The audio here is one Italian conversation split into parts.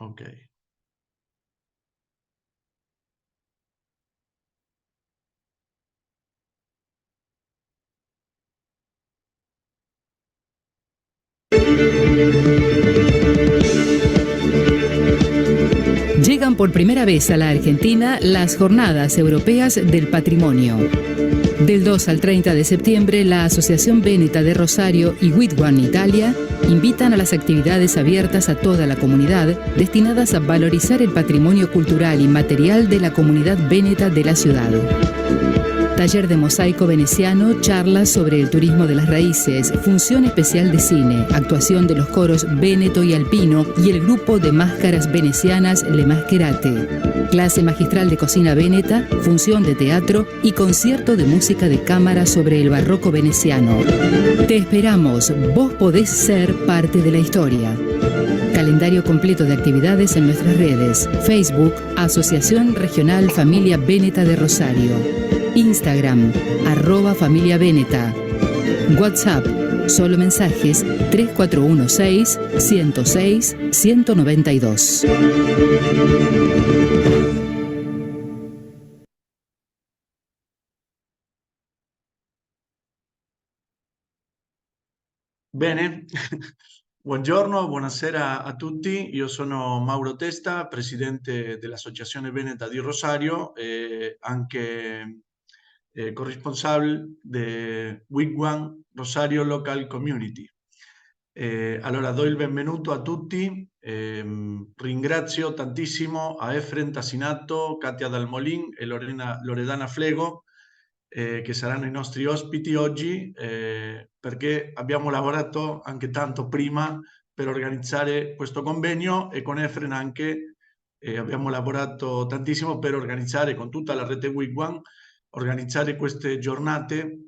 Ok. Llegan por primera vez a la Argentina las Jornadas Europeas del Patrimonio. Del 2 al 30 de septiembre, la Asociación Véneta de Rosario y Witwan Italia invitan a las actividades abiertas a toda la comunidad destinadas a valorizar el patrimonio cultural y material de la comunidad véneta de la ciudad. Taller de mosaico veneciano, charlas sobre el turismo de las raíces, función especial de cine, actuación de los coros Véneto y Alpino y el grupo de máscaras venecianas Le Mascherate. Clase magistral de cocina véneta, función de teatro y concierto de música de cámara sobre el barroco veneciano. Te esperamos, vos podés ser parte de la historia. Calendario completo de actividades en nuestras redes. Facebook, Asociación Regional Familia Véneta de Rosario. Instagram, @Familia Véneta. WhatsApp, solo mensajes 3416-106-192. Bene, buongiorno, buonasera a tutti. Io sono Mauro Testa, presidente dell'Associazione Veneta di Rosario e anche corresponsabile di Wigwam Rosario Local Community. Allora do il benvenuto a tutti, ringrazio tantissimo a Efren Tassinato, Katia Dalmolin e Loredana Flego che saranno i nostri ospiti oggi perché abbiamo lavorato anche tanto prima per organizzare questo convegno e con Efren anche abbiamo lavorato tantissimo per organizzare con tutta la rete Wigwam, organizzare queste giornate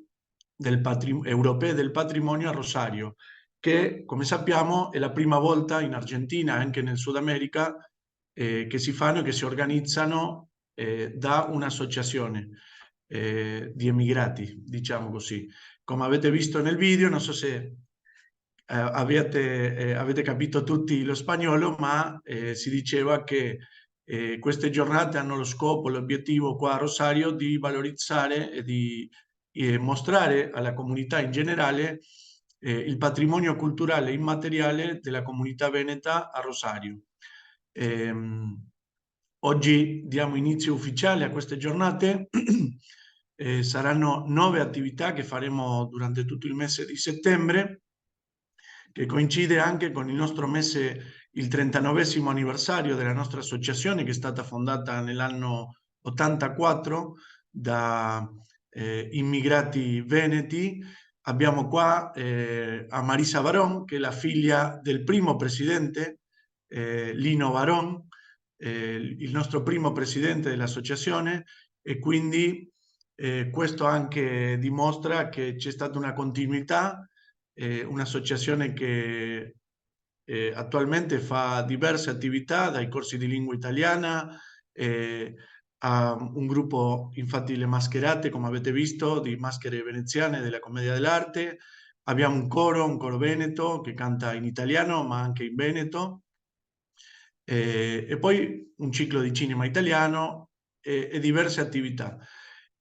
europee del patrimonio a Rosario, che come sappiamo è la prima volta in Argentina e anche nel Sud America che si fanno e che si organizzano da un'associazione di emigrati, diciamo così. Come avete visto nel video, non so se avete capito tutti lo spagnolo, ma si diceva che queste giornate hanno lo scopo, l'obiettivo qua a Rosario di valorizzare e di mostrare alla comunità in generale il patrimonio culturale immateriale della comunità veneta a Rosario. Oggi diamo inizio ufficiale a queste giornate. Saranno 9 attività che faremo durante tutto il mese di settembre, che coincide anche con il nostro mese, il 39esimo anniversario della nostra associazione, che è stata fondata nell'anno 84 da immigrati veneti. Abbiamo qua a Marisa Baron, che è la figlia del primo presidente, Lino Baron, il nostro primo presidente dell'associazione, e quindi questo anche dimostra che c'è stata una continuità, un'associazione che attualmente fa diverse attività, dai corsi di lingua italiana a un gruppo, infatti Le Mascherate, come avete visto, di maschere veneziane della commedia dell'arte. Abbiamo un coro veneto che canta in italiano ma anche in veneto. E poi un ciclo di cinema italiano e diverse attività.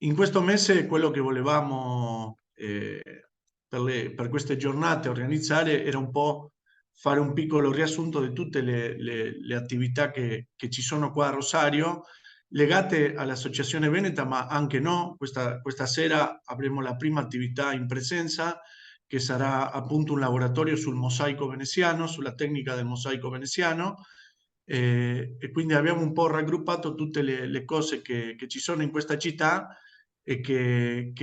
In questo mese quello che volevamo per queste giornate organizzare era un po' fare un piccolo riassunto di tutte le attività che ci sono qua a Rosario, legate all'Associazione Veneta, ma anche no. Questa sera avremo la prima attività in presenza, che sarà appunto un laboratorio sul mosaico veneziano, sulla tecnica del mosaico veneziano, e quindi abbiamo un po' raggruppato tutte le cose che ci sono in questa città e che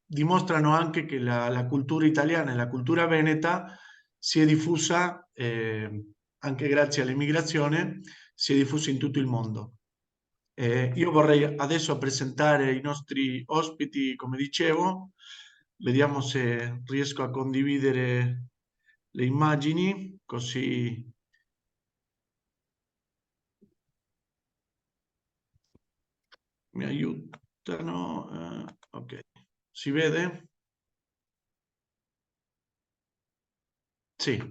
dimostrano anche che la cultura italiana e la cultura veneta si è diffusa, anche grazie all'immigrazione, si è diffusa in tutto il mondo. Io vorrei adesso presentare i nostri ospiti, come dicevo. Vediamo se riesco a condividere le immagini, così mi aiutano. Ok, si vede? Sì.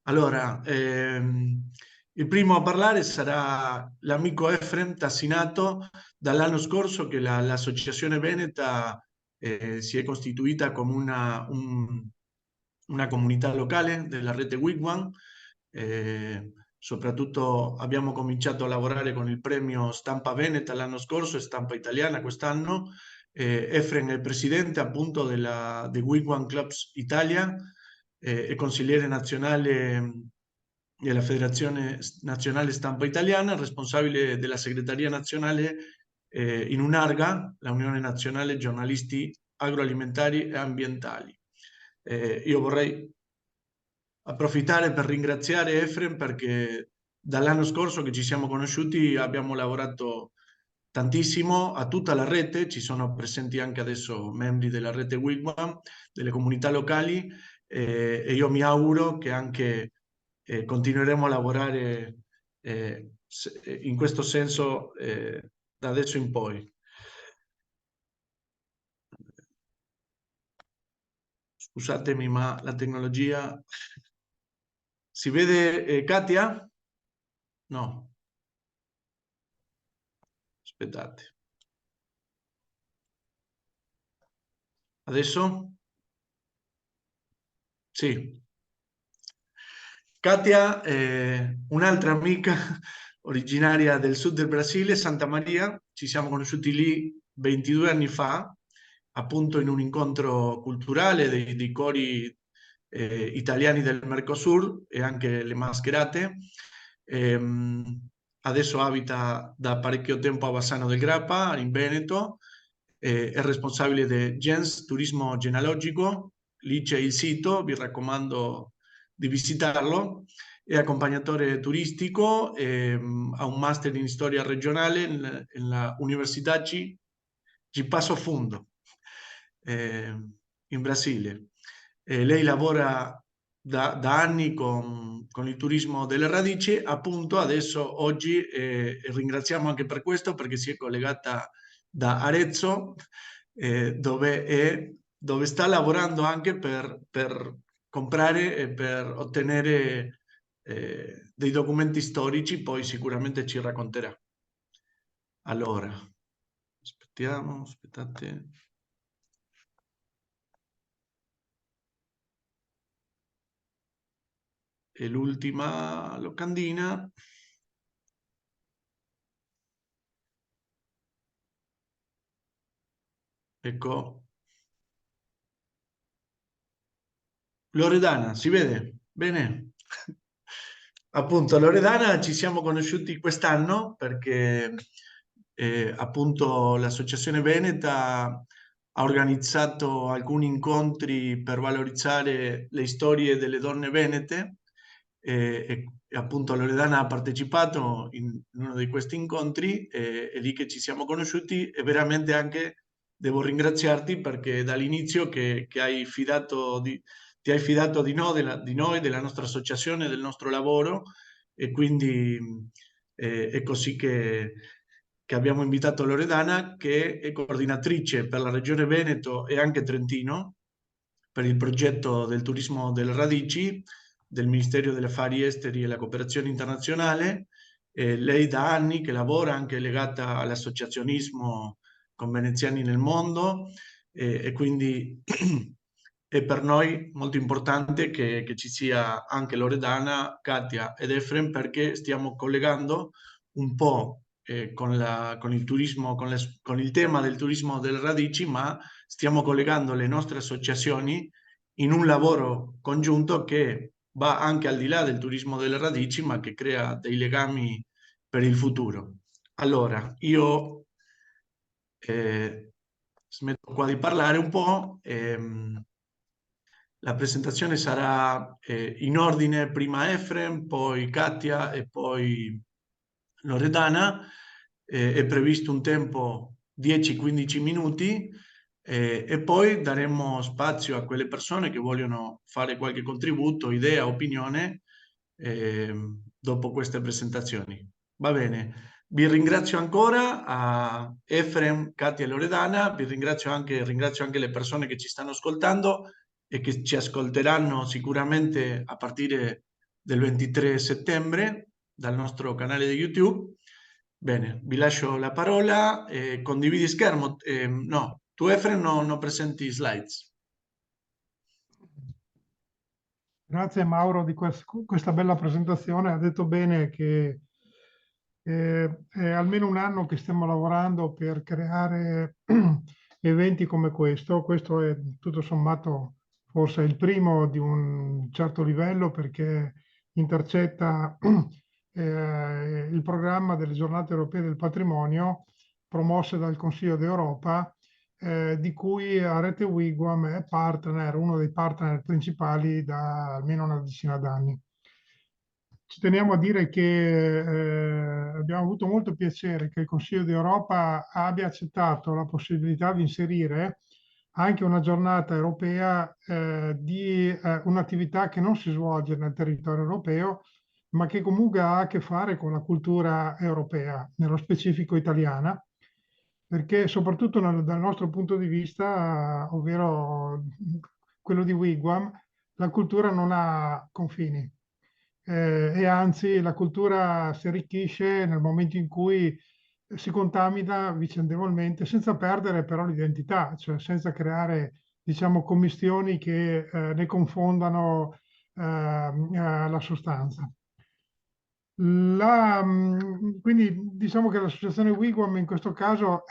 Allora, Il primo a parlare sarà l'amico Efrem Tassinato. Dall'anno scorso che l'Associazione Veneta si è costituita come una comunità locale della rete Wigwam. Soprattutto abbiamo cominciato a lavorare con il premio Stampa Veneta l'anno scorso e Stampa Italiana quest'anno. Efrem è presidente appunto di Wigwam Clubs Italia, è consigliere nazionale della Federazione Nazionale Stampa Italiana, responsabile della segreteria nazionale in UNARGA, la Unione Nazionale Giornalisti Agroalimentari e Ambientali. Io vorrei approfittare per ringraziare Efrem perché dall'anno scorso che ci siamo conosciuti abbiamo lavorato tantissimo a tutta la rete, ci sono presenti anche adesso membri della rete Wigwam, delle comunità locali, e io mi auguro che anche continueremo a lavorare in questo senso da adesso in poi. Scusatemi, ma la tecnologia... Si vede Katia? No. Aspettate. Adesso? Sì. Katia, un'altra amica originaria del sud del Brasile, Santa Maria, ci siamo conosciuti lì 22 anni fa, appunto in un incontro culturale dei cori italiani del Mercosur e anche le mascherate. Adesso abita da parecchio tempo a Bassano del Grappa, in Veneto, è responsabile di Gens Turismo Genealogico, lì c'è il sito, vi raccomando di visitarlo, è accompagnatore turistico, ha un master in storia regionale nella Università G Passo Fundo, in Brasile. Lei lavora da anni con il turismo delle radici, appunto adesso oggi ringraziamo anche per questo perché si è collegata da Arezzo, dove sta lavorando anche per comprare e per ottenere dei documenti storici, poi sicuramente ci racconterà. Allora, aspettate. E l'ultima locandina. Ecco. Loredana, si vede? Bene. Appunto, Loredana ci siamo conosciuti quest'anno perché appunto l'Associazione Veneta ha organizzato alcuni incontri per valorizzare le storie delle donne venete e appunto Loredana ha partecipato in uno di questi incontri e è lì che ci siamo conosciuti e veramente anche devo ringraziarti perché dall'inizio che hai fidato ti hai fidato di noi, della nostra associazione, del nostro lavoro e quindi è così che abbiamo invitato Loredana, che è coordinatrice per la Regione Veneto e anche Trentino per il progetto del turismo delle radici del Ministero degli Affari Esteri e la Cooperazione Internazionale. Lei da anni che lavora anche legata all'associazionismo con veneziani nel mondo e quindi è per noi molto importante che ci sia anche Loredana, Katia ed Efrem perché stiamo collegando un po' con il turismo, con il tema del turismo delle radici, ma stiamo collegando le nostre associazioni in un lavoro congiunto che va anche al di là del turismo delle radici, ma che crea dei legami per il futuro. Allora, io smetto qua di parlare un po'. La presentazione sarà in ordine, prima Efrem, poi Katia e poi Loredana. È previsto un tempo 10-15 minuti e poi daremo spazio a quelle persone che vogliono fare qualche contributo, idea, opinione dopo queste presentazioni. Va bene. Vi ringrazio ancora a Efrem, Katia e Loredana, ringrazio anche le persone che ci stanno ascoltando e che ci ascolteranno sicuramente a partire del 23 settembre dal nostro canale di YouTube. Bene, vi lascio la parola, condividi schermo. No, tu Efren non presenti slides. Grazie Mauro di questa bella presentazione. Ha detto bene che è almeno un anno che stiamo lavorando per creare eventi come questo. Questo è tutto sommato forse il primo di un certo livello, perché intercetta il programma delle giornate europee del patrimonio promosse dal Consiglio d'Europa, di cui a Rete Wigwam è partner, uno dei partner principali da almeno una decina d'anni. Ci teniamo a dire che abbiamo avuto molto piacere che il Consiglio d'Europa abbia accettato la possibilità di inserire anche una giornata europea di un'attività che non si svolge nel territorio europeo, ma che comunque ha a che fare con la cultura europea, nello specifico italiana, perché soprattutto dal nostro punto di vista, ovvero quello di Wigwam, la cultura non ha confini. E anzi la cultura si arricchisce nel momento in cui si contamina vicendevolmente, senza perdere però l'identità, cioè senza creare, diciamo, commistioni che ne confondano la sostanza. Quindi diciamo che l'associazione Wigwam in questo caso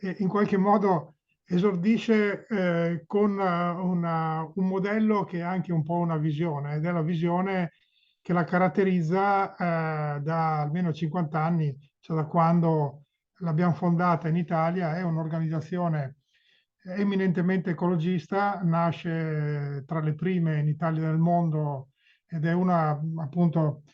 in qualche modo esordisce con un modello che è anche un po' una visione, ed è la visione che la caratterizza da almeno 50 anni, cioè da quando l'abbiamo fondata in Italia. È un'organizzazione eminentemente ecologista, nasce tra le prime in Italia e nel mondo, ed è una appunto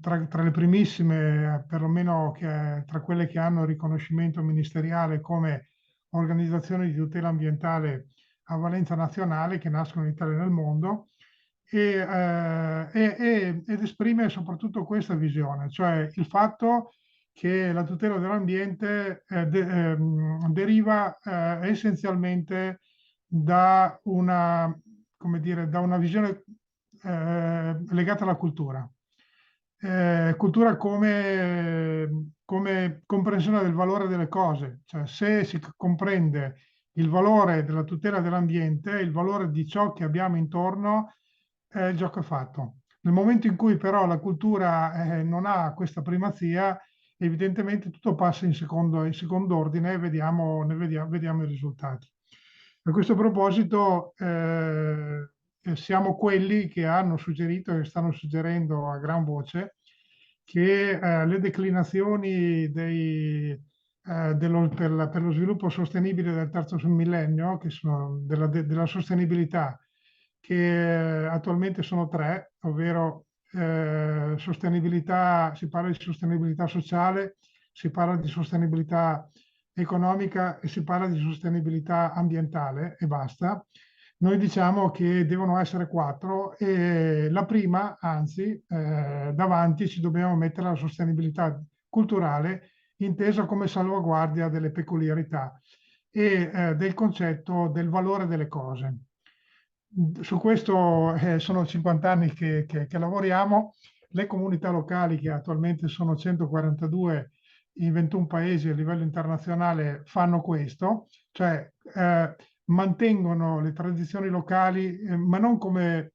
tra le primissime, perlomeno tra quelle che hanno riconoscimento ministeriale come organizzazioni di tutela ambientale a valenza nazionale, che nascono in Italia e nel mondo, ed esprime soprattutto questa visione, cioè il fatto che la tutela dell'ambiente deriva essenzialmente da una, come dire, da una visione legata alla cultura. Cultura come comprensione del valore delle cose, cioè se si comprende il valore della tutela dell'ambiente, il valore di ciò che abbiamo intorno, il gioco è fatto. Nel momento in cui però la cultura non ha questa primazia, evidentemente tutto passa in secondo ordine e vediamo i risultati. A questo proposito siamo quelli che hanno suggerito e stanno suggerendo a gran voce che le declinazioni per lo sviluppo sostenibile del terzo millennio, che sono della sostenibilità, che attualmente sono tre, ovvero sostenibilità, si parla di sostenibilità sociale, si parla di sostenibilità economica e si parla di sostenibilità ambientale e basta. Noi diciamo che devono essere quattro, e la prima, anzi, davanti ci dobbiamo mettere la sostenibilità culturale, intesa come salvaguardia delle peculiarità e del concetto del valore delle cose. Su questo sono 50 anni che lavoriamo. Le comunità locali, che attualmente sono 142 in 21 paesi a livello internazionale, fanno questo, cioè mantengono le tradizioni locali, ma non come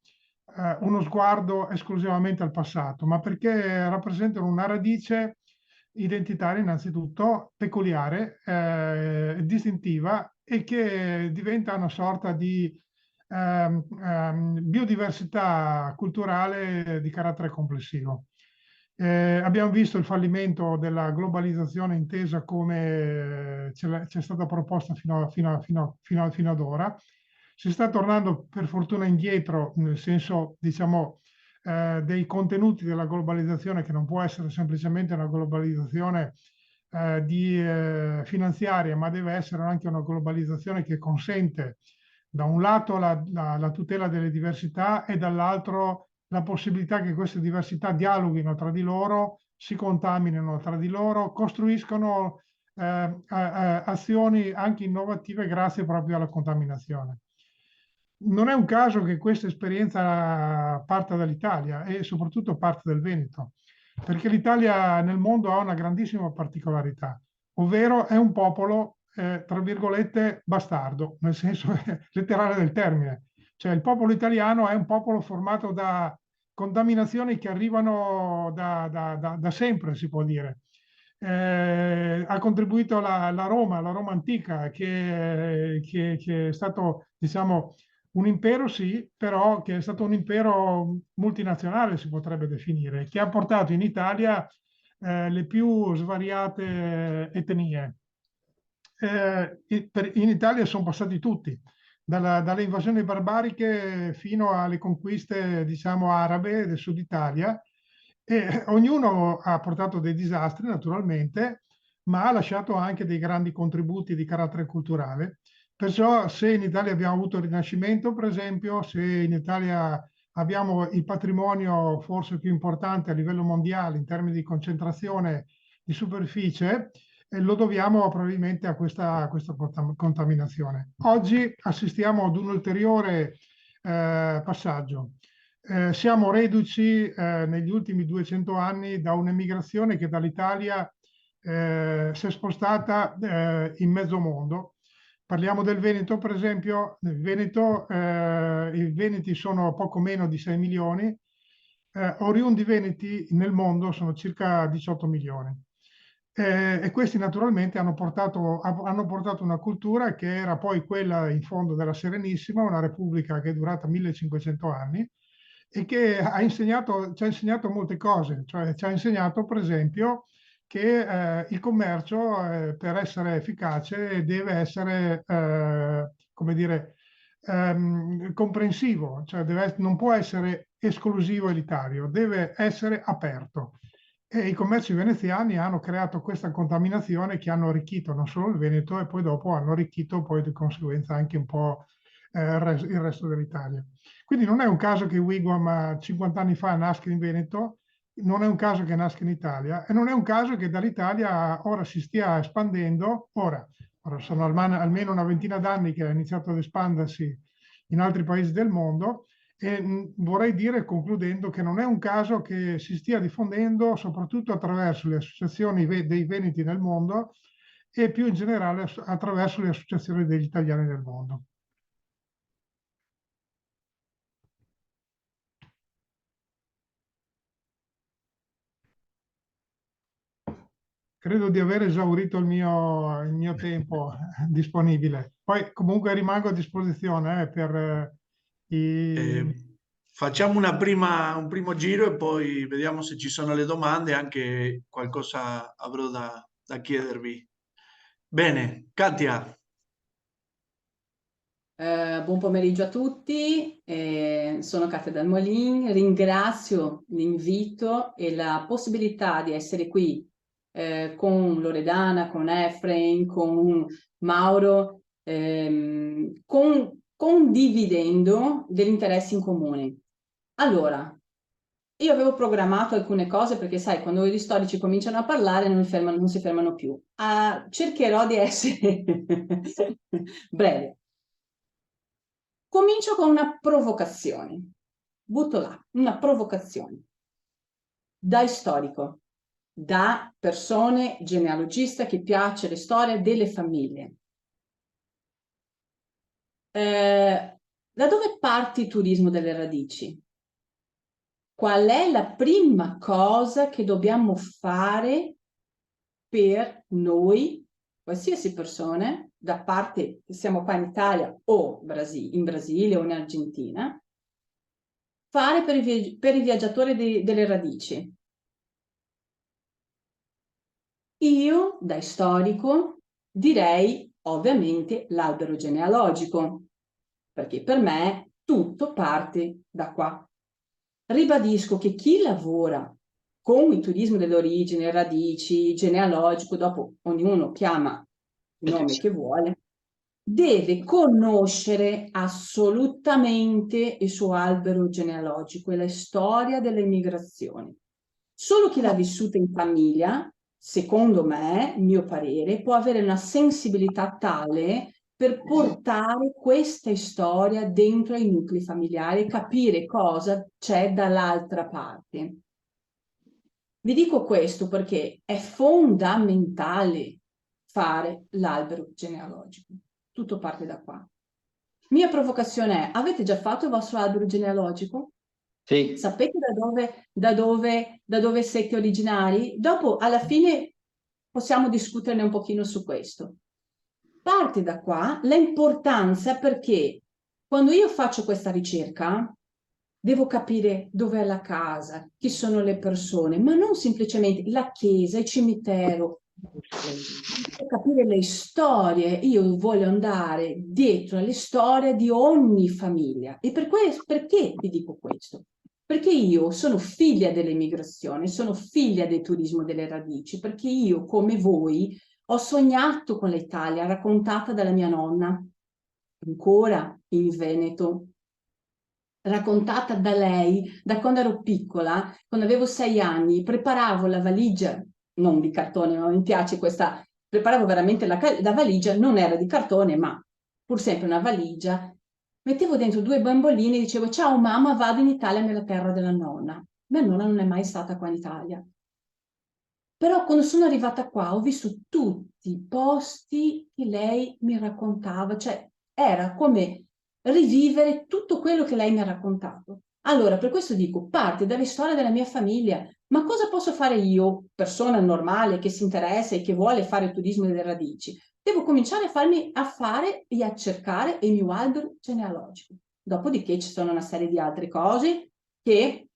uno sguardo esclusivamente al passato, ma perché rappresentano una radice identitaria innanzitutto, peculiare, distintiva, e che diventa una sorta di biodiversità culturale di carattere complessivo. Abbiamo visto il fallimento della globalizzazione intesa come c'è stata proposta fino ad ora. Si sta tornando per fortuna indietro, nel senso, diciamo, dei contenuti della globalizzazione, che non può essere semplicemente una globalizzazione finanziaria, ma deve essere anche una globalizzazione che consente da un lato la tutela delle diversità e dall'altro la possibilità che queste diversità dialoghino tra di loro, si contaminino tra di loro, costruiscono azioni anche innovative grazie proprio alla contaminazione. Non è un caso che questa esperienza parta dall'Italia e soprattutto parte del Veneto. perché l'Italia nel mondo ha una grandissima particolarità, ovvero è un popolo, tra virgolette, bastardo, nel senso letterale del termine. Cioè il popolo italiano è un popolo formato da contaminazioni che arrivano da sempre, si può dire. Ha contribuito la Roma antica, che è stato, diciamo, un impero, sì, però che è stato un impero multinazionale, si potrebbe definire, che ha portato in Italia le più svariate etnie. In Italia sono passati tutti, dalle invasioni barbariche fino alle conquiste, diciamo, arabe del sud Italia, e ognuno ha portato dei disastri, naturalmente, ma ha lasciato anche dei grandi contributi di carattere culturale. Perciò se in Italia abbiamo avuto il Rinascimento, per esempio, se in Italia abbiamo il patrimonio forse più importante a livello mondiale in termini di concentrazione di superficie, lo dobbiamo probabilmente a questa contaminazione. Oggi assistiamo ad un ulteriore passaggio. Siamo reduci negli ultimi 200 anni da un'emigrazione che dall'Italia si è spostata in mezzo mondo. Parliamo del Veneto, per esempio. Nel Veneto, i veneti sono poco meno di 6 milioni, oriundi veneti nel mondo sono circa 18 milioni. E questi naturalmente hanno portato una cultura che era poi quella in fondo della Serenissima, una repubblica che è durata 1500 anni e che ci ha insegnato molte cose. Cioè, ci ha insegnato, per esempio, che il commercio per essere efficace deve essere, come dire, comprensivo, cioè non può essere esclusivo e elitario, deve essere aperto. E i commerci veneziani hanno creato questa contaminazione che hanno arricchito non solo il Veneto e poi dopo hanno arricchito poi di conseguenza anche un po' il resto dell'Italia. Quindi non è un caso che Wigwam 50 anni fa nasca in Veneto, non è un caso che nasca in Italia e non è un caso che dall'Italia ora si stia espandendo. Ora sono almeno una ventina d'anni che ha iniziato ad espandersi in altri paesi del mondo. E vorrei dire, concludendo, che non è un caso che si stia diffondendo soprattutto attraverso le associazioni dei veneti nel mondo e più in generale attraverso le associazioni degli italiani nel mondo. Credo di aver esaurito il mio tempo disponibile. Poi comunque rimango a disposizione per i... Facciamo un primo giro e poi vediamo se ci sono le domande, anche qualcosa avrò da chiedervi. Bene, Katia. Buon pomeriggio a tutti, sono Katia Dalmolin, ringrazio l'invito e la possibilità di essere qui con Loredana, con Efrain, con Mauro, condividendo degli interessi in comune. Allora, io avevo programmato alcune cose perché sai, quando gli storici cominciano a parlare non si fermano più. Cercherò di essere breve. Comincio con una provocazione. Butto là, una provocazione. Da storico, da persone genealogista che piace le storie delle famiglie. Da dove parte il turismo delle radici? Qual è la prima cosa che dobbiamo fare per noi, qualsiasi persona, da parte che siamo qua in Italia o in Brasile o in Argentina, fare per i viaggiatori delle radici? Io, da storico, direi ovviamente l'albero genealogico, perché per me tutto parte da qua. Ribadisco che chi lavora con il turismo delle origini, radici, genealogico, dopo ognuno chiama il nome che vuole, deve conoscere assolutamente il suo albero genealogico e la storia delle migrazioni. Solo chi l'ha vissuta in famiglia, secondo me, mio parere, può avere una sensibilità tale per portare questa storia dentro ai nuclei familiari e capire cosa c'è dall'altra parte. Vi dico questo perché è fondamentale fare l'albero genealogico. Tutto parte da qua. Mia provocazione è: avete già fatto il vostro albero genealogico? Sì. Sapete da dove siete originari? Dopo, alla fine, possiamo discuterne un pochino su questo. Parte da qua l'importanza, perché quando io faccio questa ricerca devo capire dov'è la casa, chi sono le persone, ma non semplicemente la chiesa, il cimitero. Devo capire le storie, io voglio andare dietro alle storie di ogni famiglia. E perché vi dico questo? Perché io sono figlia dell'immigrazione, sono figlia del turismo delle radici, perché io, come voi, ho sognato con l'Italia raccontata dalla mia nonna, ancora in Veneto, raccontata da lei da quando ero piccola, quando avevo 6 anni, preparavo la valigia, non di cartone, non mi piace questa, preparavo veramente la valigia, non era di cartone, ma pur sempre una valigia, mettevo dentro 2 bambolini e dicevo: ciao mamma, vado in Italia, nella terra della nonna. Mia nonna non è mai stata qua in Italia. Però quando sono arrivata qua ho visto tutti i posti che lei mi raccontava, cioè era come rivivere tutto quello che lei mi ha raccontato. Allora, per questo dico, parte dalle storie della mia famiglia. Ma cosa posso fare io, persona normale che si interessa e che vuole fare il turismo delle radici? Devo cominciare a fare e a cercare il mio albero genealogico. Dopodiché ci sono una serie di altre cose che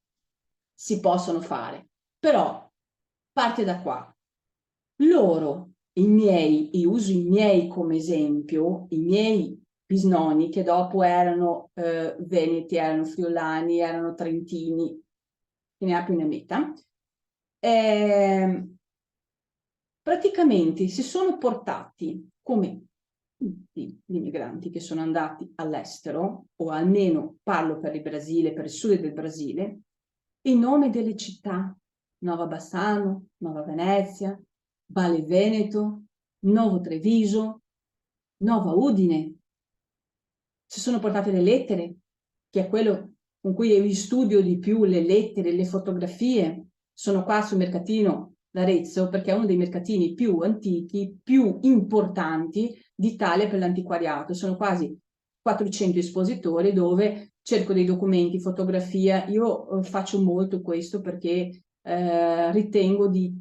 si possono fare. Però parte da qua. Loro, io uso i miei come esempio, i miei bisnonni che dopo erano veneti, erano friulani, erano trentini, che ne ha più ne metta, praticamente si sono portati, come tutti gli immigranti che sono andati all'estero, o almeno parlo per il Brasile, per il sud del Brasile, il nome delle città: Nova Bassano, Nova Venezia, Valle Veneto, Nuovo Treviso, Nova Udine. Si sono portate le lettere, che è quello con cui io studio di più, le lettere, le fotografie. Sono qua sul mercatino d'Arezzo perché è uno dei mercatini più antichi, più importanti d'Italia per l'antiquariato. Sono quasi 400 espositori dove cerco dei documenti, fotografia. Io faccio molto questo perché ritengo di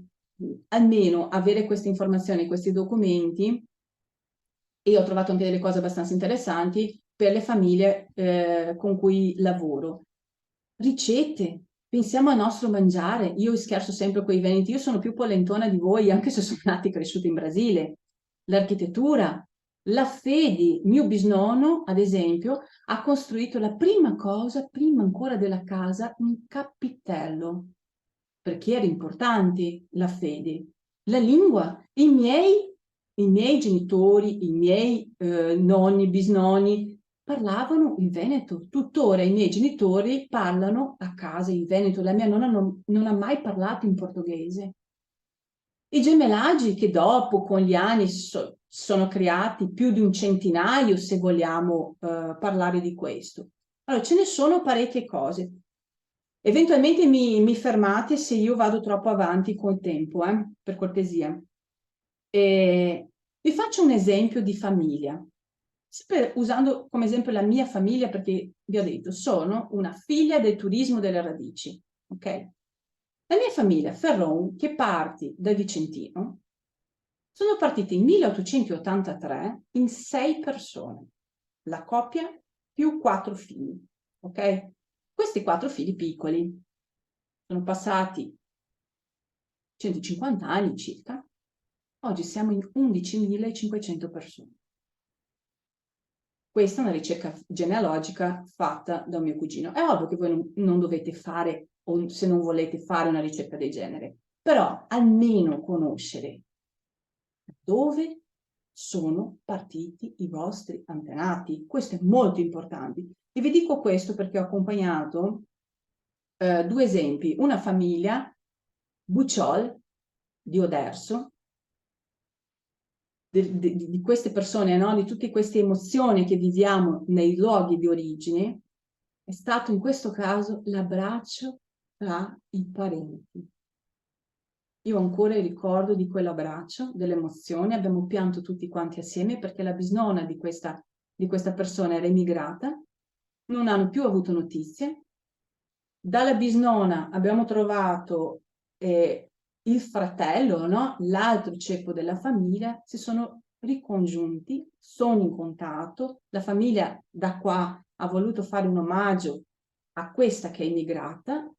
almeno avere queste informazioni, questi documenti, e ho trovato anche delle cose abbastanza interessanti per le famiglie con cui lavoro. Ricette, pensiamo al nostro mangiare. Io scherzo sempre con i veneti, io sono più polentona di voi, anche se sono nata e cresciuta in Brasile. L'architettura, la fede, mio bisnonno, ad esempio, ha costruito la prima cosa, prima ancora della casa, un cappitello, perché era importante la fede. La lingua, i miei genitori, i miei nonni, bisnonni parlavano il veneto. Tuttora i miei genitori parlano a casa il veneto. La mia nonna non ha mai parlato in portoghese. I gemellaggi che dopo, con gli anni, sono creati più di un centinaio, se vogliamo parlare di questo. Allora, ce ne sono parecchie cose. Eventualmente mi fermate se io vado troppo avanti col tempo, per cortesia. Vi faccio un esempio di famiglia, usando come esempio la mia famiglia, perché vi ho detto, sono una figlia del turismo delle radici, ok? La mia famiglia, Ferron, che parte da Vicentino, sono partiti nel 1883 in 6 persone, la coppia più 4 figli, ok? Questi 4 figli piccoli sono passati 150 anni circa. Oggi siamo in 11.500 persone. Questa è una ricerca genealogica fatta da un mio cugino. È ovvio che voi non dovete fare, o se non volete fare una ricerca del genere, però almeno conoscere dove sono partiti i vostri antenati. Questo è molto importante. E vi dico questo perché ho accompagnato 2 esempi. Una famiglia, Bucciol, di Oderso, di queste persone, no? Di tutte queste emozioni che viviamo nei luoghi di origine, è stato in questo caso l'abbraccio tra i parenti. Io ho ancora il ricordo di quell'abbraccio, delle emozioni, abbiamo pianto tutti quanti assieme perché la bisnonna di questa persona era emigrata, non hanno più avuto notizie. Dalla bisnonna abbiamo trovato il fratello, no? L'altro ceppo della famiglia, si sono ricongiunti, sono in contatto, la famiglia da qua ha voluto fare un omaggio a questa che è immigrata,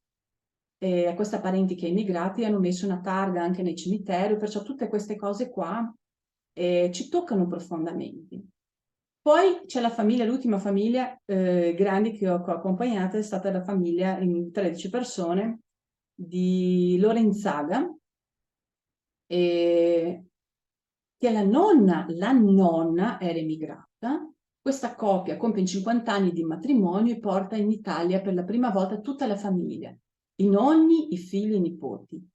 a questa parenti che è immigrata, e hanno messo una targa anche nel cimitero, perciò tutte queste cose qua ci toccano profondamente. Poi c'è la famiglia, l'ultima famiglia grande che ho accompagnato è stata la famiglia in 13 persone di Lorenzaga, che la nonna era emigrata. Questa coppia compie 50 anni di matrimonio e porta in Italia per la prima volta tutta la famiglia, i nonni, i figli e i nipoti.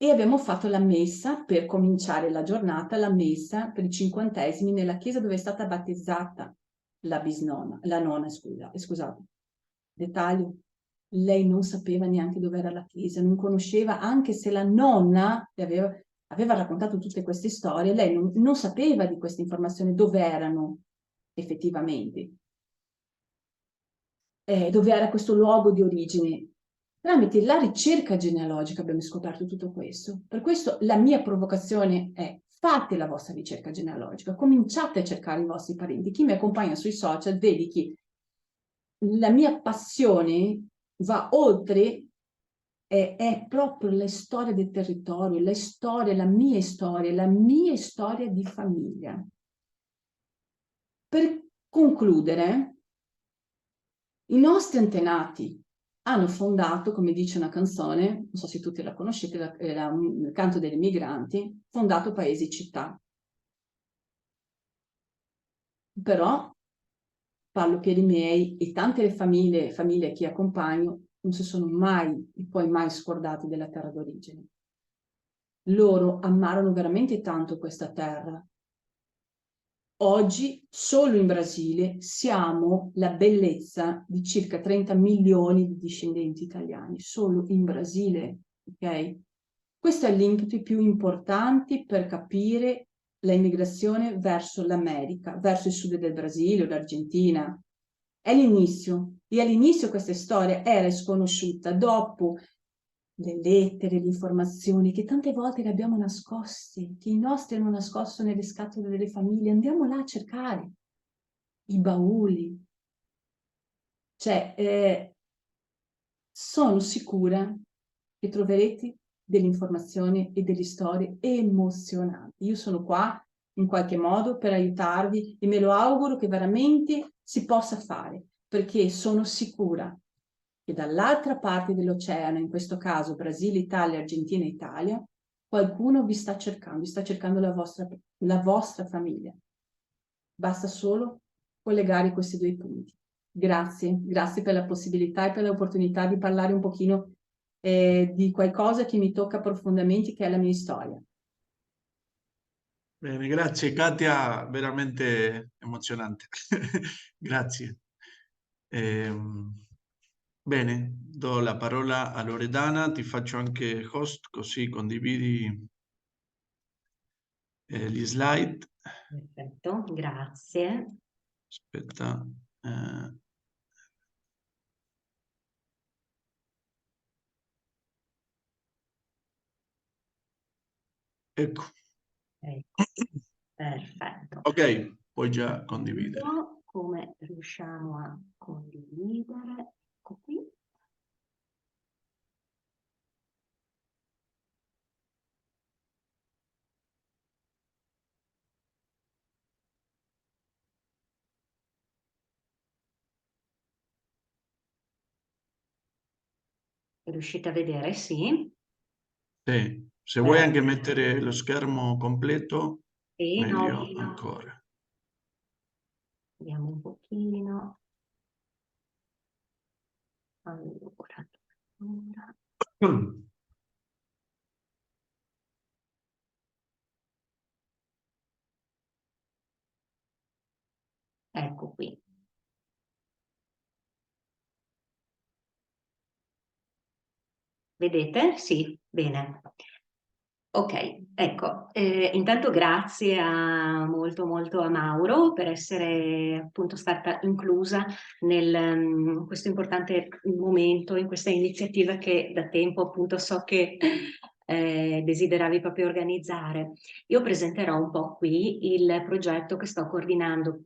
E abbiamo fatto la messa per cominciare la giornata, la messa per i 50esimi nella chiesa dove è stata battezzata la bisnonna, la nonna, scusate. Dettaglio, lei non sapeva neanche dove era la chiesa, non conosceva, anche se la nonna le aveva raccontato tutte queste storie, lei non sapeva di queste informazioni, dove erano effettivamente, dove era questo luogo di origine. Tramite la ricerca genealogica abbiamo scoperto tutto questo. Per questo la mia provocazione è: fate la vostra ricerca genealogica, cominciate a cercare i vostri parenti. Chi mi accompagna sui social vedi che la mia passione va oltre, è proprio la storia del territorio, la mia storia di famiglia. Per concludere, i nostri antenati hanno fondato, come dice una canzone, non so se tutti la conoscete, il canto degli migranti, fondato paesi e città. Però parlo per i miei e tante le famiglie che accompagno non si sono mai e poi mai scordati della terra d'origine. Loro amarono veramente tanto questa terra. Oggi solo in Brasile siamo la bellezza di circa 30 milioni di discendenti italiani, solo in Brasile, ok? Questo è l'input più importante per capire l'immigrazione verso l'America, verso il sud del Brasile o l'Argentina. È l'inizio, e all'inizio questa storia era sconosciuta, dopo le lettere, le informazioni che tante volte le abbiamo nascoste, che i nostri hanno nascosto nelle scatole delle famiglie, andiamo là a cercare i bauli. Cioè, sono sicura che troverete delle informazioni e delle storie emozionanti. Io sono qua in qualche modo per aiutarvi e me lo auguro che veramente si possa fare, perché sono sicura che dall'altra parte dell'oceano, in questo caso Brasile, Italia, Argentina, Italia, qualcuno vi sta cercando la vostra famiglia. Basta solo collegare questi due punti. Grazie per la possibilità e per l'opportunità di parlare un pochino di qualcosa che mi tocca profondamente, che è la mia storia. Bene, grazie Katia, veramente emozionante. Grazie. Bene, do la parola a Loredana, ti faccio anche host così condividi gli slide. Perfetto, grazie. Aspetta. Ecco. Ecco, perfetto. Ok, puoi già condividere. Come riusciamo a condividere? Ecco qui. Riuscite a vedere? Sì. Sì, se vuoi anche mettere lo schermo completo, Sì, meglio no. ancora. Vediamo un pochino. Allora. Ecco qui. Vedete? Sì, bene. Ok, ecco, intanto grazie molto a Mauro per essere appunto stata inclusa nel questo importante momento, in questa iniziativa che da tempo appunto so che desideravi proprio organizzare. Io presenterò un po' qui il progetto che sto coordinando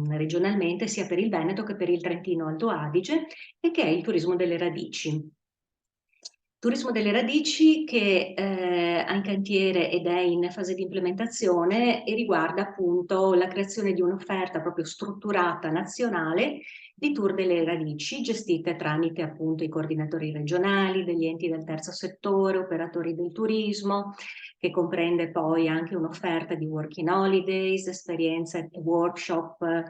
regionalmente sia per il Veneto che per il Trentino Alto Adige e che è il turismo delle radici. Turismo delle radici che ha in cantiere ed è in fase di implementazione e riguarda appunto la creazione di un'offerta proprio strutturata nazionale di tour delle radici gestite tramite appunto i coordinatori regionali, degli enti del terzo settore, operatori del turismo, che comprende poi anche un'offerta di working holidays, esperienze e workshop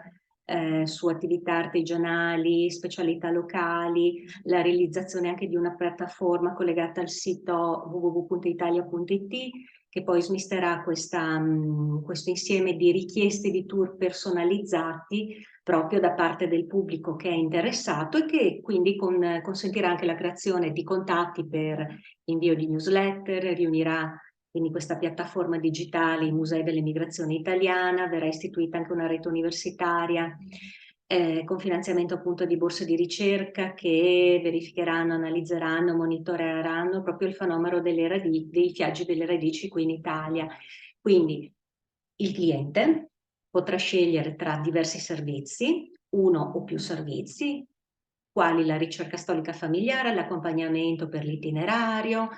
su attività artigianali, specialità locali, la realizzazione anche di una piattaforma collegata al sito www.italia.it che poi smisterà questo insieme di richieste di tour personalizzati proprio da parte del pubblico che è interessato e che quindi consentirà anche la creazione di contatti per invio di newsletter, riunirà quindi questa piattaforma digitale, i musei dell'emigrazione italiana, verrà istituita anche una rete universitaria con finanziamento appunto di borse di ricerca che verificheranno, analizzeranno, monitoreranno proprio il fenomeno dei viaggi delle radici qui in Italia. Quindi il cliente potrà scegliere tra diversi servizi, uno o più servizi, quali la ricerca storica familiare, l'accompagnamento per l'itinerario,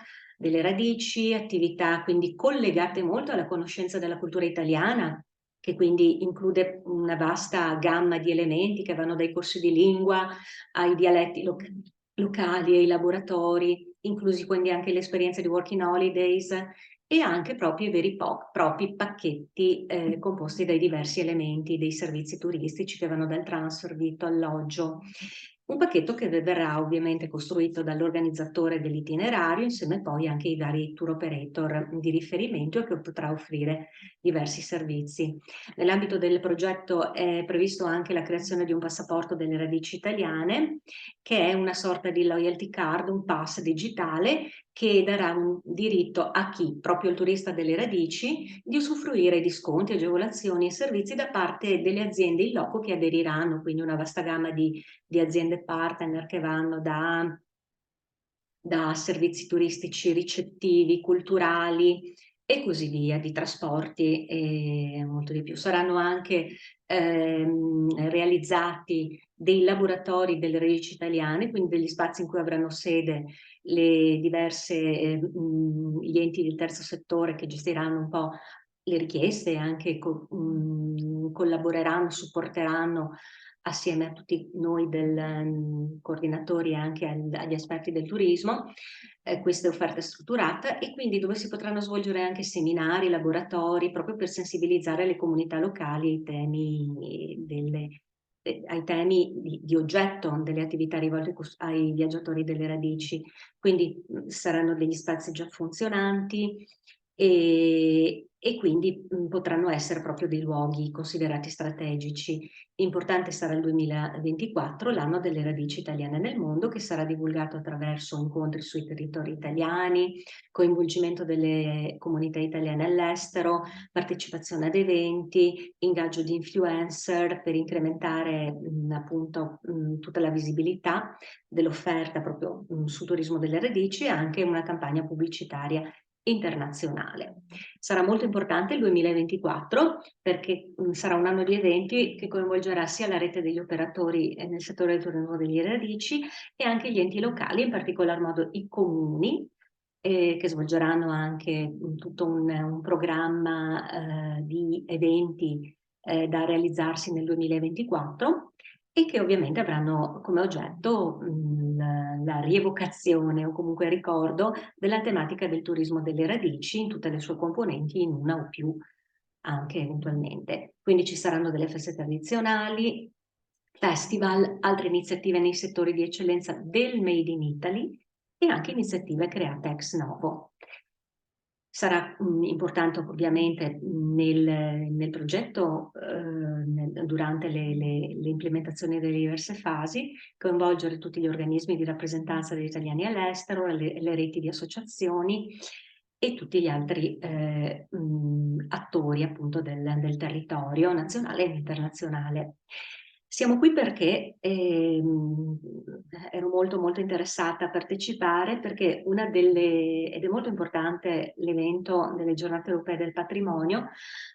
delle radici, attività quindi collegate molto alla conoscenza della cultura italiana, che quindi include una vasta gamma di elementi che vanno dai corsi di lingua ai dialetti locali, ai laboratori, inclusi quindi anche le esperienze di working holidays e anche proprio i propri pacchetti composti dai diversi elementi dei servizi turistici che vanno dal transfer, vitto, alloggio. Un pacchetto che verrà ovviamente costruito dall'organizzatore dell'itinerario insieme poi anche ai vari tour operator di riferimento che potrà offrire diversi servizi. Nell'ambito del progetto è previsto anche la creazione di un passaporto delle radici italiane che è una sorta di loyalty card, un pass digitale che darà un diritto a chi, proprio il turista delle radici, di usufruire di sconti, agevolazioni e servizi da parte delle aziende in loco che aderiranno, quindi una vasta gamma di aziende partner che vanno da servizi turistici ricettivi, culturali e così via, di trasporti e molto di più. Saranno anche realizzati dei laboratori delle radici italiane, quindi degli spazi in cui avranno sede le diverse gli enti del terzo settore che gestiranno un po' le richieste e anche collaboreranno, supporteranno assieme a tutti noi coordinatori e anche agli esperti del turismo, queste offerte strutturate e quindi dove si potranno svolgere anche seminari, laboratori, proprio per sensibilizzare le comunità locali ai temi di oggetto delle attività rivolte ai viaggiatori delle radici. Quindi saranno degli spazi già funzionanti e quindi potranno essere proprio dei luoghi considerati strategici. Importante sarà il 2024, l'anno delle radici italiane nel mondo, che sarà divulgato attraverso incontri sui territori italiani, coinvolgimento delle comunità italiane all'estero, partecipazione ad eventi, ingaggio di influencer per incrementare appunto tutta la visibilità dell'offerta proprio sul turismo delle radici e anche una campagna pubblicitaria internazionale. Sarà molto importante il 2024 perché sarà un anno di eventi che coinvolgerà sia la rete degli operatori nel settore del turismo delle radici e anche gli enti locali, in particolar modo i comuni, che svolgeranno anche tutto un programma di eventi da realizzarsi nel 2024 e che ovviamente avranno come oggetto la rievocazione o comunque il ricordo della tematica del turismo delle radici in tutte le sue componenti, in una o più anche eventualmente. Quindi ci saranno delle feste tradizionali, festival, altre iniziative nei settori di eccellenza del Made in Italy e anche iniziative create ex novo. Sarà importante ovviamente nel progetto, durante le implementazioni delle diverse fasi, coinvolgere tutti gli organismi di rappresentanza degli italiani all'estero, le reti di associazioni e tutti gli altri attori appunto del territorio nazionale e internazionale. Siamo qui perché ero molto molto interessata a partecipare, perché ed è molto importante l'evento delle giornate europee del patrimonio,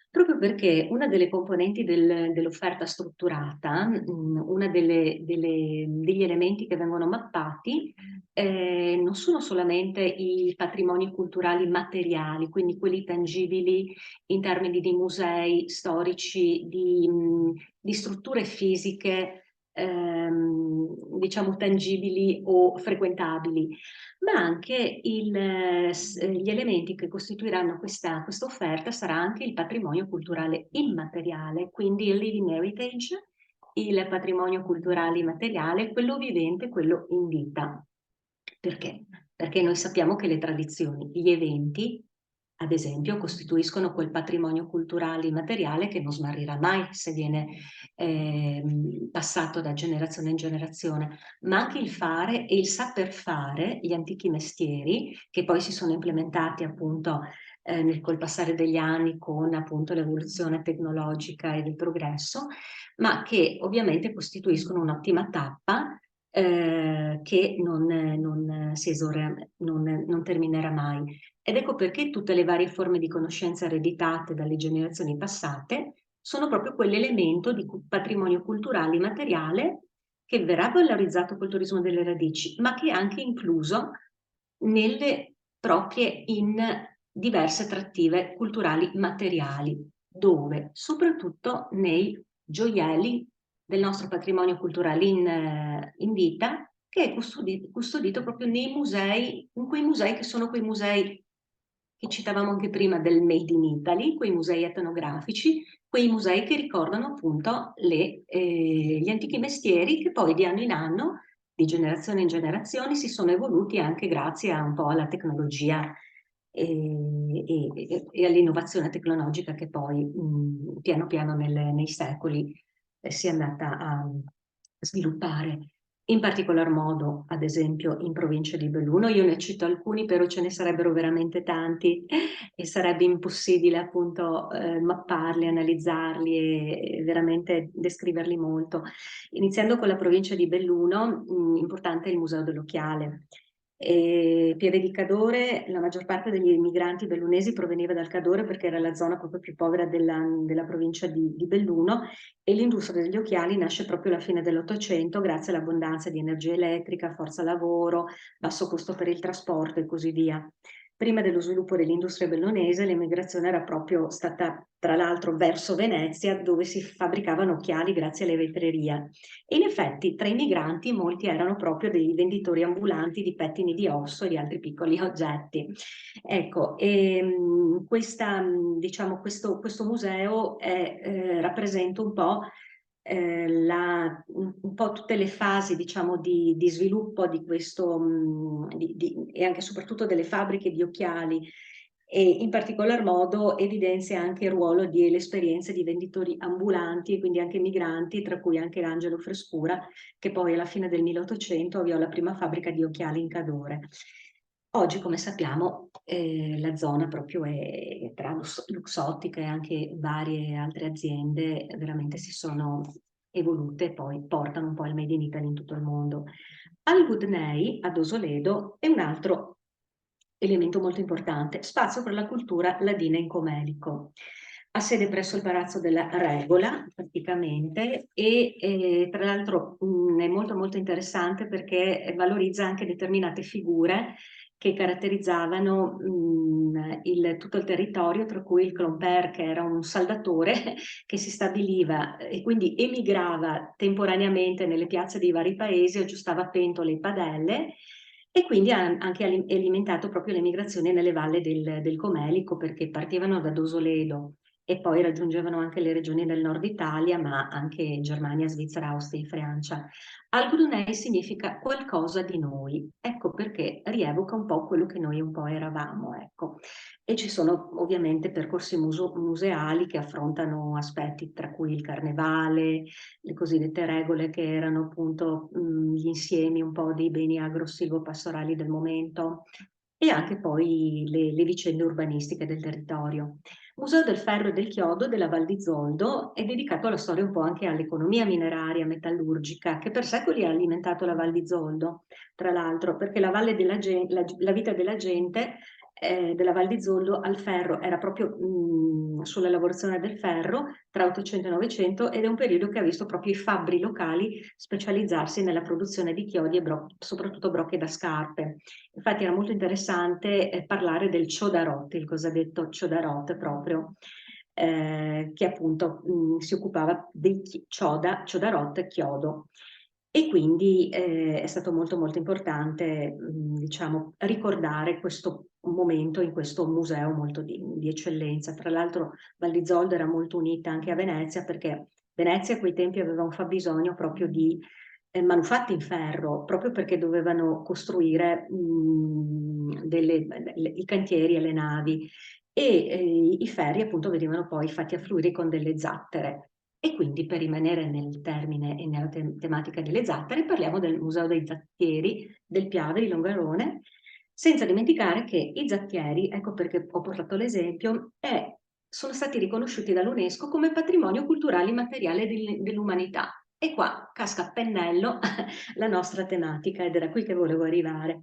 proprio perché una delle componenti dell'offerta strutturata, una degli elementi che vengono mappati, non sono solamente i patrimoni culturali materiali, quindi quelli tangibili in termini di musei storici, di strutture fisiche, diciamo tangibili o frequentabili, ma anche gli elementi che costituiranno questa offerta sarà anche il patrimonio culturale immateriale, quindi il living heritage, il patrimonio culturale immateriale, quello vivente, quello in vita. Perché? Perché noi sappiamo che le tradizioni, gli eventi, ad esempio, costituiscono quel patrimonio culturale immateriale che non smarrirà mai se viene passato da generazione in generazione, ma anche il fare e il saper fare, gli antichi mestieri, che poi si sono implementati appunto col passare degli anni con appunto l'evoluzione tecnologica e del progresso, ma che ovviamente costituiscono un'ottima tappa che non terminerà mai. Ed ecco perché tutte le varie forme di conoscenza ereditate dalle generazioni passate sono proprio quell'elemento di patrimonio culturale materiale che verrà valorizzato col turismo delle radici, ma che è anche incluso in diverse attrattive culturali materiali, dove soprattutto nei gioielli del nostro patrimonio culturale in vita, che è custodito proprio nei musei, in quei musei che sono quei musei che citavamo anche prima del Made in Italy, quei musei etnografici, quei musei che ricordano appunto gli antichi mestieri che poi di anno in anno, di generazione in generazione, si sono evoluti anche grazie a un po' alla tecnologia e all'innovazione tecnologica che poi piano piano nei secoli si è andata a sviluppare. In particolar modo, ad esempio, in provincia di Belluno, io ne cito alcuni, però ce ne sarebbero veramente tanti e sarebbe impossibile appunto mapparli, analizzarli e veramente descriverli molto. Iniziando con la provincia di Belluno, importante è il Museo dell'Occhiale. Pieve di Cadore, la maggior parte degli migranti bellunesi proveniva dal Cadore perché era la zona proprio più povera della provincia di Belluno, e l'industria degli occhiali nasce proprio alla fine dell'Ottocento grazie all'abbondanza di energia elettrica, forza lavoro, basso costo per il trasporto e così via. Prima dello sviluppo dell'industria bellunese, l'emigrazione era proprio stata, tra l'altro, verso Venezia, dove si fabbricavano occhiali grazie alle vetrerie. E in effetti, tra i migranti, molti erano proprio dei venditori ambulanti di pettini di osso e di altri piccoli oggetti. Ecco, diciamo, questo museo rappresenta un po' un po' tutte le fasi, diciamo, di sviluppo di questo, e anche soprattutto delle fabbriche di occhiali, e in particolar modo evidenzia anche il ruolo delle esperienze di venditori ambulanti e quindi anche migranti, tra cui anche l'Angelo Frescura, che poi alla fine del 1800 avviò la prima fabbrica di occhiali in Cadore. Oggi, come sappiamo, la zona proprio è tra Luxottica e anche varie altre aziende veramente si sono evolute e poi portano un po' il Made in Italy in tutto il mondo. Al Gudnei, ad Osoledo, è un altro elemento molto importante, spazio per la cultura ladina in Comelico. Ha sede presso il Palazzo della Regola, praticamente, e tra l'altro è molto molto interessante perché valorizza anche determinate figure che caratterizzavano tutto il territorio, tra cui il Clomper, che era un saldatore che si stabiliva e quindi emigrava temporaneamente nelle piazze dei vari paesi, aggiustava pentole e padelle, e quindi ha anche alimentato proprio l'emigrazione nelle valli del Comelico, perché partivano da Dosoledo e poi raggiungevano anche le regioni del nord Italia, ma anche Germania, Svizzera, Austria e Francia. Algodunei significa qualcosa di noi, ecco perché rievoca un po' quello che noi un po' eravamo, ecco. E ci sono ovviamente percorsi museali che affrontano aspetti tra cui il carnevale, le cosiddette regole che erano appunto gli insiemi un po' dei beni agro-silvopastorali del momento, e anche poi le vicende urbanistiche del territorio. Museo del Ferro e del Chiodo della Val di Zoldo è dedicato alla storia un po' anche all'economia mineraria, metallurgica, che per secoli ha alimentato la Val di Zoldo, tra l'altro, perché la vita della gente della Val di Zoldo al ferro era proprio sulla lavorazione del ferro tra 800 e 900, ed è un periodo che ha visto proprio i fabbri locali specializzarsi nella produzione di chiodi e soprattutto brocche da scarpe. Infatti era molto interessante parlare del Ciodarot, il cosiddetto Ciodarot proprio, che appunto si occupava di Ciodarot, chiodo. E quindi è stato molto molto importante, diciamo, ricordare questo momento in questo museo molto di eccellenza. Tra l'altro Val di Zoldo era molto unita anche a Venezia, perché Venezia a quei tempi aveva un fabbisogno proprio di manufatti in ferro, proprio perché dovevano costruire i cantieri e le navi, e i ferri appunto venivano poi fatti affluire con delle zattere. E quindi, per rimanere nel termine e nella tematica delle zattere, parliamo del Museo dei Zattieri del Piave di Longarone, senza dimenticare che i zattieri, ecco perché ho portato l'esempio, sono stati riconosciuti dall'UNESCO come patrimonio culturale immateriale dell'umanità. E qua casca a pennello la nostra tematica, ed era qui che volevo arrivare.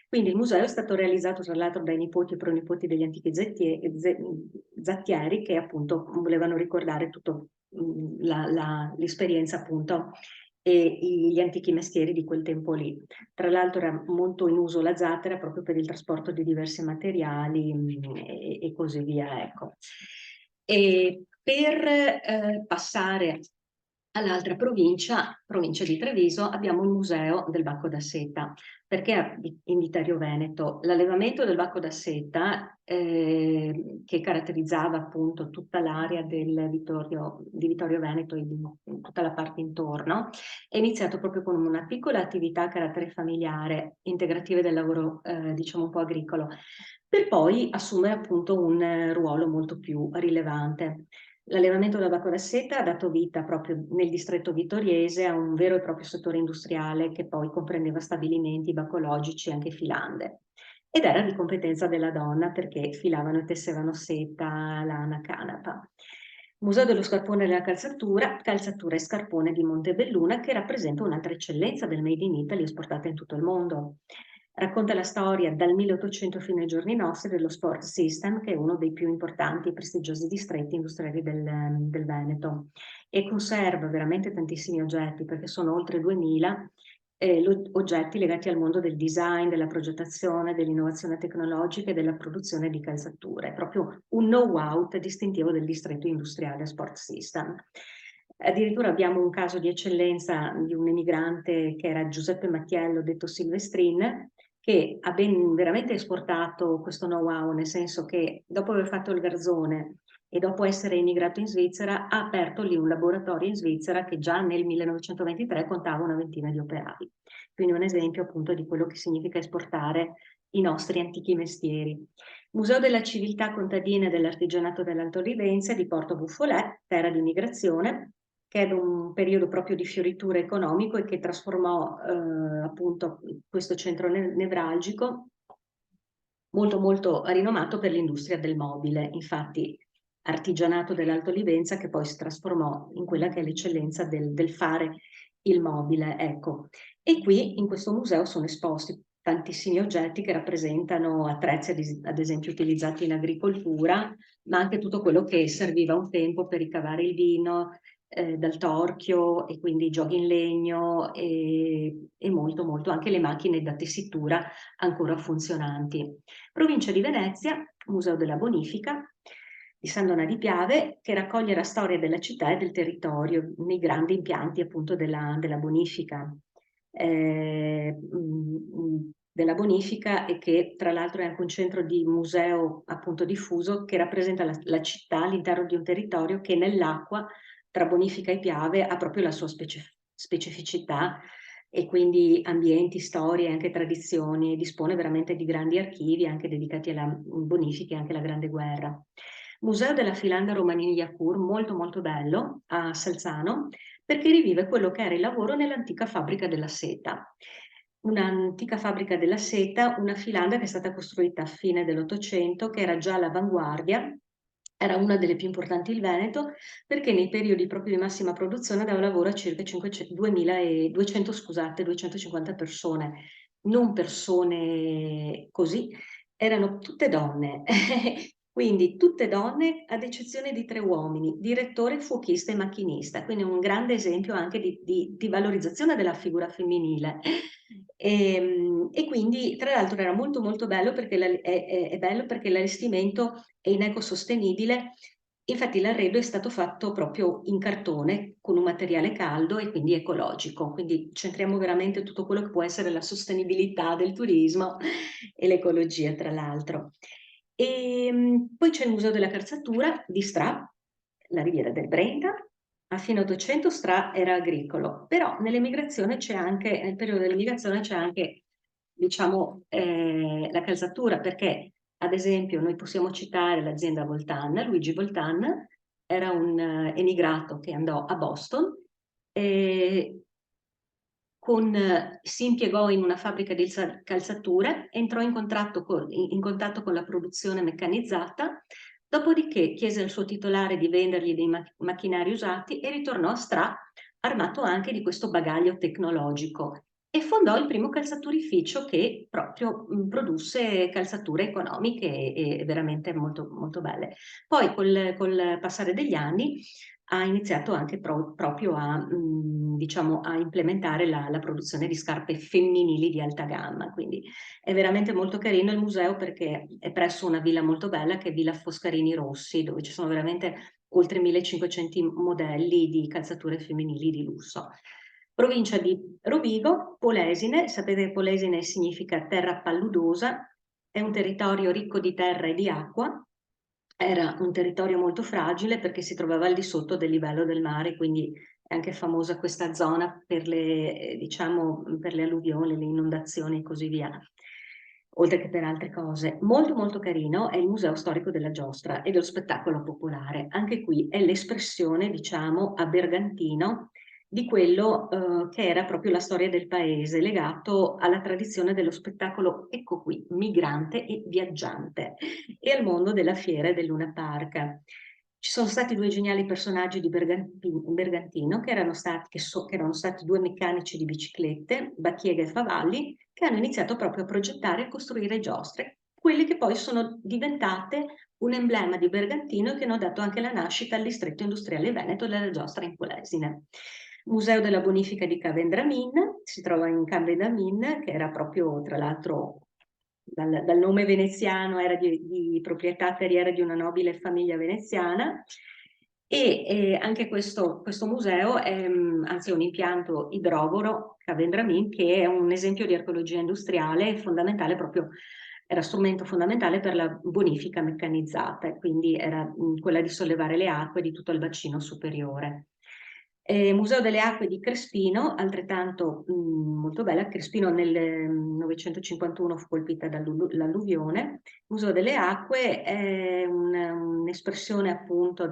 Quindi il museo è stato realizzato tra l'altro dai nipoti e pronipoti degli antichi zattieri, che appunto volevano ricordare tutta l'esperienza appunto e gli antichi mestieri di quel tempo lì. Tra l'altro era molto in uso la zattera proprio per il trasporto di diversi materiali e così via, ecco. E per passare all'altra provincia di Treviso, abbiamo il Museo del Bacco da Seta. Perché in Viterbo Veneto? L'allevamento del bacco da seta, che caratterizzava appunto tutta l'area di Vittorio Veneto e di tutta la parte intorno, è iniziato proprio con una piccola attività a carattere familiare, integrativa del lavoro, diciamo un po' agricolo, per poi assumere appunto un ruolo molto più rilevante. L'allevamento del bacco da seta ha dato vita proprio nel distretto vittoriese a un vero e proprio settore industriale che poi comprendeva stabilimenti baccologici e anche filande. Ed era di competenza della donna perché filavano e tessevano seta, lana, canapa. Museo dello Scarpone e della Calzatura e Scarpone di Montebelluna, che rappresenta un'altra eccellenza del Made in Italy esportata in tutto il mondo. Racconta la storia dal 1800 fino ai giorni nostri dello Sport System, che è uno dei più importanti e prestigiosi distretti industriali del Veneto, e conserva veramente tantissimi oggetti, perché sono oltre 2000 oggetti legati al mondo del design, della progettazione, dell'innovazione tecnologica e della produzione di calzature. È proprio un know-how distintivo del distretto industriale Sport System. Addirittura abbiamo un caso di eccellenza di un emigrante che era Giuseppe Mattiello, detto Silvestrin, che ha veramente esportato questo know-how, nel senso che dopo aver fatto il garzone e dopo essere emigrato in Svizzera ha aperto lì un laboratorio in Svizzera che già nel 1923 contava una ventina di operai. Quindi un esempio appunto di quello che significa esportare i nostri antichi mestieri. Museo della Civiltà Contadina e dell'Artigianato dell'Alto Livenza di Porto Buffolè, terra di migrazione, che è un periodo proprio di fioritura economico e che trasformò appunto questo centro nevralgico molto molto rinomato per l'industria del mobile. Infatti artigianato dell'Alto Livenza che poi si trasformò in quella che è l'eccellenza del fare il mobile, ecco. E qui in questo museo sono esposti tantissimi oggetti che rappresentano attrezzi ad esempio utilizzati in agricoltura, ma anche tutto quello che serviva un tempo per ricavare il vino dal torchio, e quindi giochi in legno e molto molto anche le macchine da tessitura ancora funzionanti. Provincia di Venezia, Museo della Bonifica di San Donà di Piave, che raccoglie la storia della città e del territorio nei grandi impianti appunto della bonifica. della bonifica e che tra l'altro è anche un centro di museo appunto diffuso che rappresenta la città all'interno di un territorio che nell'acqua tra bonifica e Piave ha proprio la sua specificità e quindi ambienti, storie e anche tradizioni, e dispone veramente di grandi archivi anche dedicati alla bonifica e anche alla Grande Guerra. Museo della Filanda Romani-Jacour, molto molto bello, a Salzano, perché rivive quello che era il lavoro nell'antica fabbrica della seta. Un'antica fabbrica della seta, una filanda che è stata costruita a fine dell'Ottocento, che era già all'avanguardia, era una delle più importanti del Veneto, perché nei periodi proprio di massima produzione dava lavoro a circa 250 persone, non persone così, erano tutte donne. Quindi tutte donne ad eccezione di 3 uomini, direttore, fuochista e macchinista, quindi un grande esempio anche di valorizzazione della figura femminile. E quindi tra l'altro era molto molto bello perché è bello perché l'allestimento è in ecosostenibile. Infatti l'arredo è stato fatto proprio in cartone con un materiale caldo e quindi ecologico, quindi centriamo veramente tutto quello che può essere la sostenibilità del turismo e l'ecologia tra l'altro. Poi c'è il Museo della Calzatura di Stra, la Riviera del Brenta. A fine 800 Stra era agricolo, però nell'emigrazione c'è anche, nel periodo dell'emigrazione c'è anche, diciamo, la calzatura, perché ad esempio noi possiamo citare l'azienda Voltan, Luigi Voltan era un emigrato che andò a Boston e si impiegò in una fabbrica di calzature, entrò in contatto con la produzione meccanizzata, dopodiché chiese al suo titolare di vendergli dei macchinari usati e ritornò a Stra armato anche di questo bagaglio tecnologico e fondò il primo calzaturificio che proprio produsse calzature economiche e veramente molto, molto belle. Poi col passare degli anni ha iniziato anche proprio a, diciamo, a implementare la produzione di scarpe femminili di alta gamma, quindi è veramente molto carino il museo perché è presso una villa molto bella che è Villa Foscarini Rossi, dove ci sono veramente oltre 1500 modelli di calzature femminili di lusso. Provincia di Rovigo, Polesine, sapete che Polesine significa terra palludosa, è un territorio ricco di terra e di acqua. Era un territorio molto fragile perché si trovava al di sotto del livello del mare, quindi è anche famosa questa zona per le, diciamo, per le alluvioni, le inondazioni e così via, oltre che per altre cose. Molto molto carino è il Museo Storico della Giostra e dello Spettacolo Popolare. Anche qui è l'espressione, diciamo, a Bergantino di quello che era proprio la storia del paese, legato alla tradizione dello spettacolo, ecco qui, migrante e viaggiante, e al mondo della fiera e del Luna Park. Ci sono stati 2 geniali personaggi di Bergantino, che erano stati 2 meccanici di biciclette, Bacchiega e Favalli, che hanno iniziato proprio a progettare e a costruire giostre, quelle che poi sono diventate un emblema di Bergantino e che hanno dato anche la nascita al distretto industriale veneto della giostra in Polesine. Museo della Bonifica di Cavendramin, si trova in Cavendramin, che era proprio, tra l'altro, dal nome veneziano, era di proprietà terriera di una nobile famiglia veneziana, e anche questo museo è anzi un impianto idrovoro, Cavendramin, che è un esempio di archeologia industriale fondamentale proprio. Era strumento fondamentale per la bonifica meccanizzata e quindi era quella di sollevare le acque di tutto il bacino superiore. Museo delle Acque di Crespino, altrettanto molto bella. Crespino nel 951 fu colpita dall'alluvione. Museo delle Acque è un'espressione appunto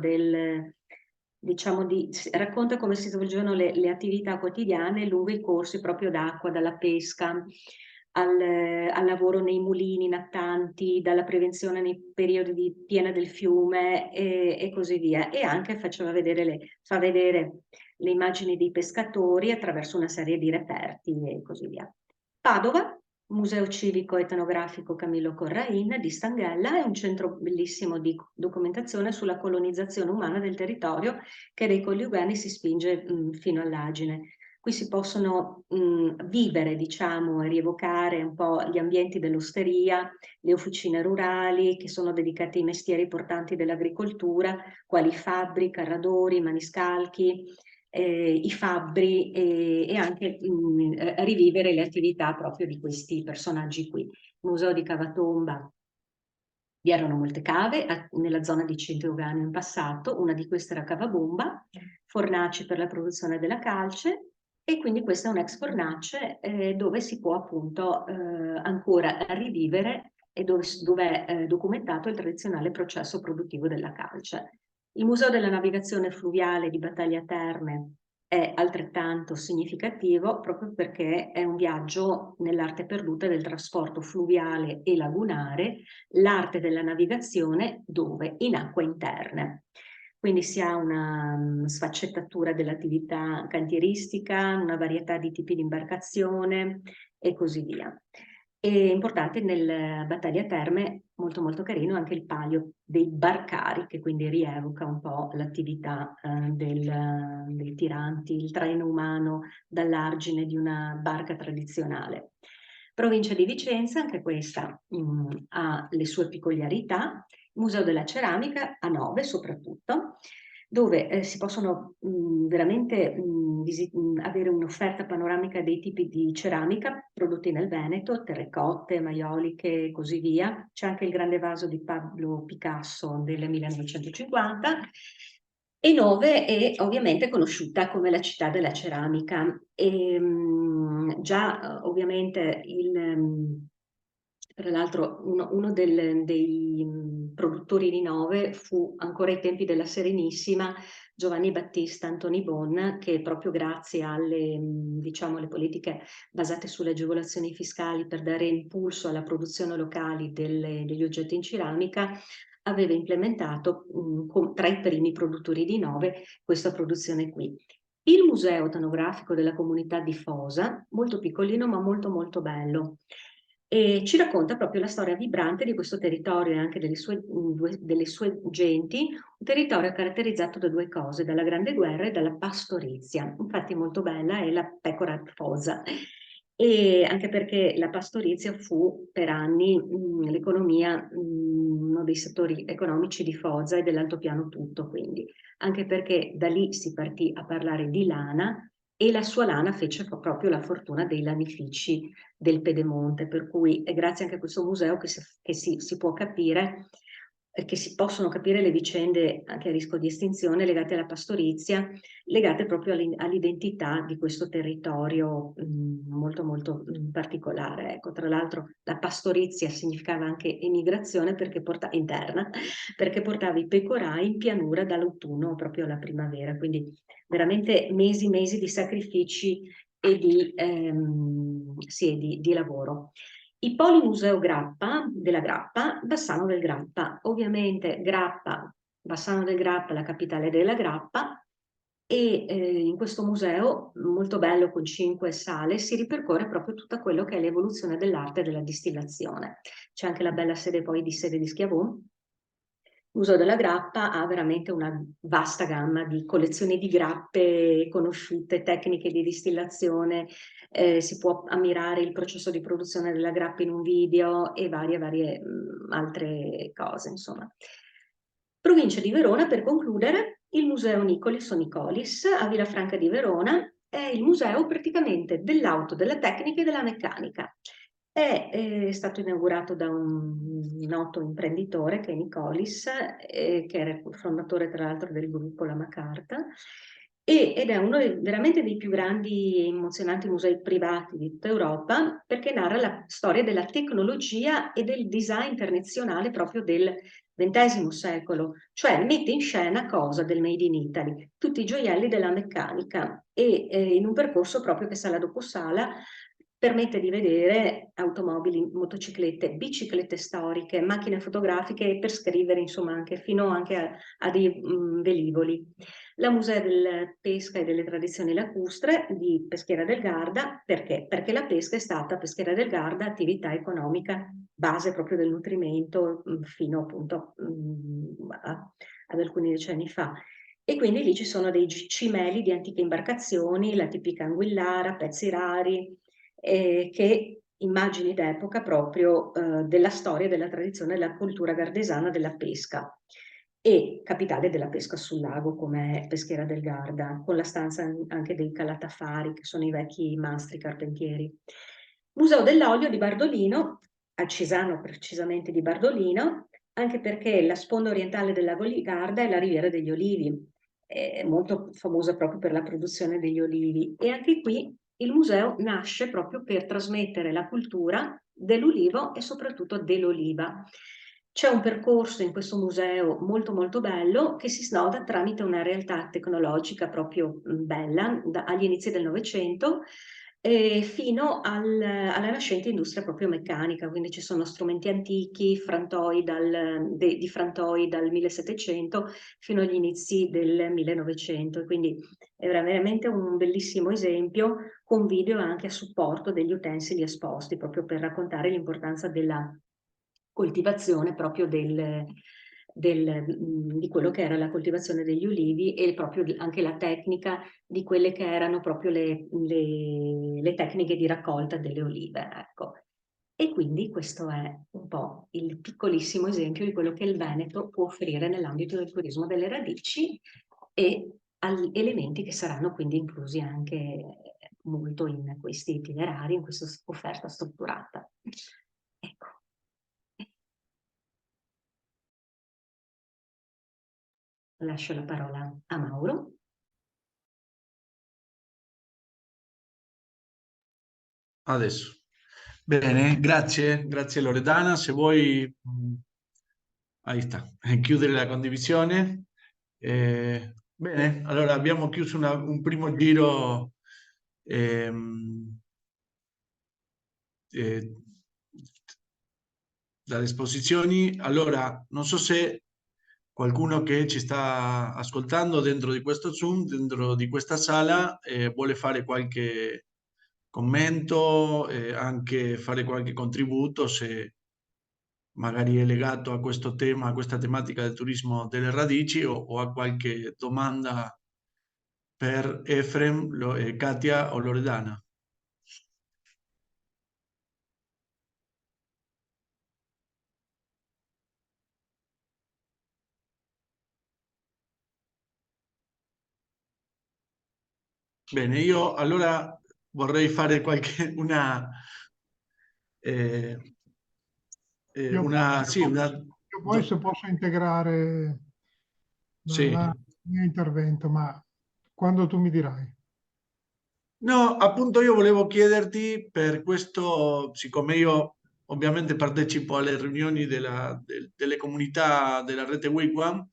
diciamo racconta come si svolgevano le attività quotidiane lungo i corsi proprio d'acqua, dalla pesca al lavoro nei mulini nattanti, dalla prevenzione nei periodi di piena del fiume e così via. E anche fa vedere le immagini dei pescatori attraverso una serie di reperti e così via. Padova, Museo Civico Etnografico Camillo Corrain di Stanghella, è un centro bellissimo di documentazione sulla colonizzazione umana del territorio che dai Colli Euganei si spinge fino all'Agine. Qui si possono vivere, diciamo, e rievocare un po' gli ambienti dell'osteria, le officine rurali che sono dedicate ai mestieri portanti dell'agricoltura, quali fabbri, carradori, maniscalchi, i fabbri e anche rivivere le attività proprio di questi personaggi qui. Museo di Cavatomba. Vi erano molte cave nella zona di Centeugano in passato, una di queste era Cavabomba, fornaci per la produzione della calce, e quindi questa è un'ex fornace dove si può appunto ancora rivivere e dove è documentato il tradizionale processo produttivo della calce. Il Museo della Navigazione Fluviale di Battaglia Terme è altrettanto significativo proprio perché è un viaggio nell'arte perduta del trasporto fluviale e lagunare, l'arte della navigazione dove? In acque interne. Quindi si ha una sfaccettatura dell'attività cantieristica, una varietà di tipi di imbarcazione e così via. È importante nel Battaglia Terme, molto molto carino, anche il palio dei barcari, che quindi rievoca un po' l'attività dei tiranti, il traino umano dall'argine di una barca tradizionale. Provincia di Vicenza, anche questa ha le sue peculiarità. Museo della Ceramica a Nove soprattutto, dove si possono veramente avere un'offerta panoramica dei tipi di ceramica prodotti nel Veneto, terracotte, maioliche e così via. C'è anche il grande vaso di Pablo Picasso del 1950. E Nove è ovviamente conosciuta come la città della ceramica. E, già ovviamente tra l'altro uno dei produttori di Nove fu ancora ai tempi della Serenissima Giovanni Battista Antoni Bon, che proprio grazie alle, diciamo, alle politiche basate sulle agevolazioni fiscali per dare impulso alla produzione locale degli oggetti in ceramica, aveva implementato tra i primi produttori di Nove questa produzione qui. Il Museo Etnografico della Comunità di Fosa, molto piccolino ma molto molto bello, e ci racconta proprio la storia vibrante di questo territorio e anche delle sue genti, un territorio caratterizzato da due cose, dalla Grande Guerra e dalla pastorizia. Infatti molto bella è la pecora fosa, e anche perché la pastorizia fu per anni l'economia, uno dei settori economici di Fosa e dell'altopiano tutto, quindi anche perché da lì si partì a parlare di lana, e la sua lana fece proprio la fortuna dei lanifici del Pedemonte, per cui è grazie anche a questo museo che si può capire, che si possono capire le vicende anche a rischio di estinzione legate alla pastorizia, legate proprio all'identità di questo territorio molto molto particolare. Ecco, tra l'altro la pastorizia significava anche emigrazione interna, perché portava i pecorai in pianura dall'autunno proprio alla primavera, quindi veramente mesi di sacrifici e di lavoro. I poli museo della Grappa, Bassano del Grappa. Ovviamente Grappa, Bassano del Grappa, la capitale della Grappa, e in questo museo, molto bello con 5 sale, si ripercorre proprio tutta quello che è l'evoluzione dell'arte della distillazione. C'è anche la bella sede di Schiavon. Il Museo della Grappa ha veramente una vasta gamma di collezioni di grappe conosciute, tecniche di distillazione, si può ammirare il processo di produzione della grappa in un video e varie altre cose, insomma. Provincia di Verona, per concludere, il Museo Nicolis o Nicolis a Villafranca di Verona è il museo praticamente dell'auto, della tecnica e della meccanica. È stato inaugurato da un noto imprenditore che è Nicolis, che era il fondatore tra l'altro del gruppo La Macarta, ed è uno veramente dei più grandi e emozionanti musei privati di tutta Europa, perché narra la storia della tecnologia e del design internazionale proprio del XX secolo, cioè mette in scena cosa del Made in Italy, tutti i gioielli della meccanica, e in un percorso proprio che sala dopo sala permette di vedere automobili, motociclette, biciclette storiche, macchine fotografiche, per scrivere insomma fino a dei velivoli. La Museo della Pesca e delle Tradizioni Lacustre di Peschiera del Garda, perché? Perché la pesca è stata a Peschiera del Garda attività economica base proprio del nutrimento fino appunto ad alcuni decenni fa. E quindi lì ci sono dei cimeli di antiche imbarcazioni, la tipica anguillara, pezzi rari, che immagini d'epoca proprio della storia, della tradizione, della cultura gardesana della pesca. e capitale della pesca sul lago come Peschiera del Garda, con la stanza anche dei calatafari, che sono i vecchi mastri carpentieri. Museo dell'olio di Bardolino, a Cesano precisamente di Bardolino, anche perché la sponda orientale del lago di Garda è la Riviera degli Olivi, è molto famosa proprio per la produzione degli olivi, e anche qui il museo nasce proprio per trasmettere la cultura dell'ulivo e soprattutto dell'oliva. C'è un percorso in questo museo molto molto bello che si snoda tramite una realtà tecnologica proprio bella agli inizi del Novecento fino alla nascente industria proprio meccanica, quindi ci sono strumenti antichi, di frantoi dal 1700 fino agli inizi del 1900, quindi era veramente un bellissimo esempio con video anche a supporto degli utensili esposti, proprio per raccontare l'importanza della coltivazione proprio di quello che era la coltivazione degli ulivi e proprio anche la tecnica di quelle che erano proprio le tecniche di raccolta delle olive, ecco. E quindi questo è un po' il piccolissimo esempio di quello che il Veneto può offrire nell'ambito del turismo delle radici e elementi che saranno quindi inclusi anche molto in questi itinerari, in questa offerta strutturata. Ecco. Lascio la parola a Mauro. Adesso. Bene, grazie Loredana. Se vuoi, ahí sta, chiudere la condivisione. Bene, allora abbiamo chiuso un primo giro dalle esposizioni. Allora, non so se qualcuno che ci sta ascoltando dentro di questo Zoom, dentro di questa sala, vuole fare qualche commento, anche fare qualche contributo, se magari è legato a questo tema, a questa tematica del turismo delle radici, o a qualche domanda per Efrem, Katia o Loredana. Bene, io allora vorrei fare eh, Io sì, io poi se posso integrare sì. il mio intervento, ma quando tu mi dirai. No, appunto io volevo chiederti per questo, siccome io ovviamente partecipo alle riunioni delle comunità della rete Wigwam,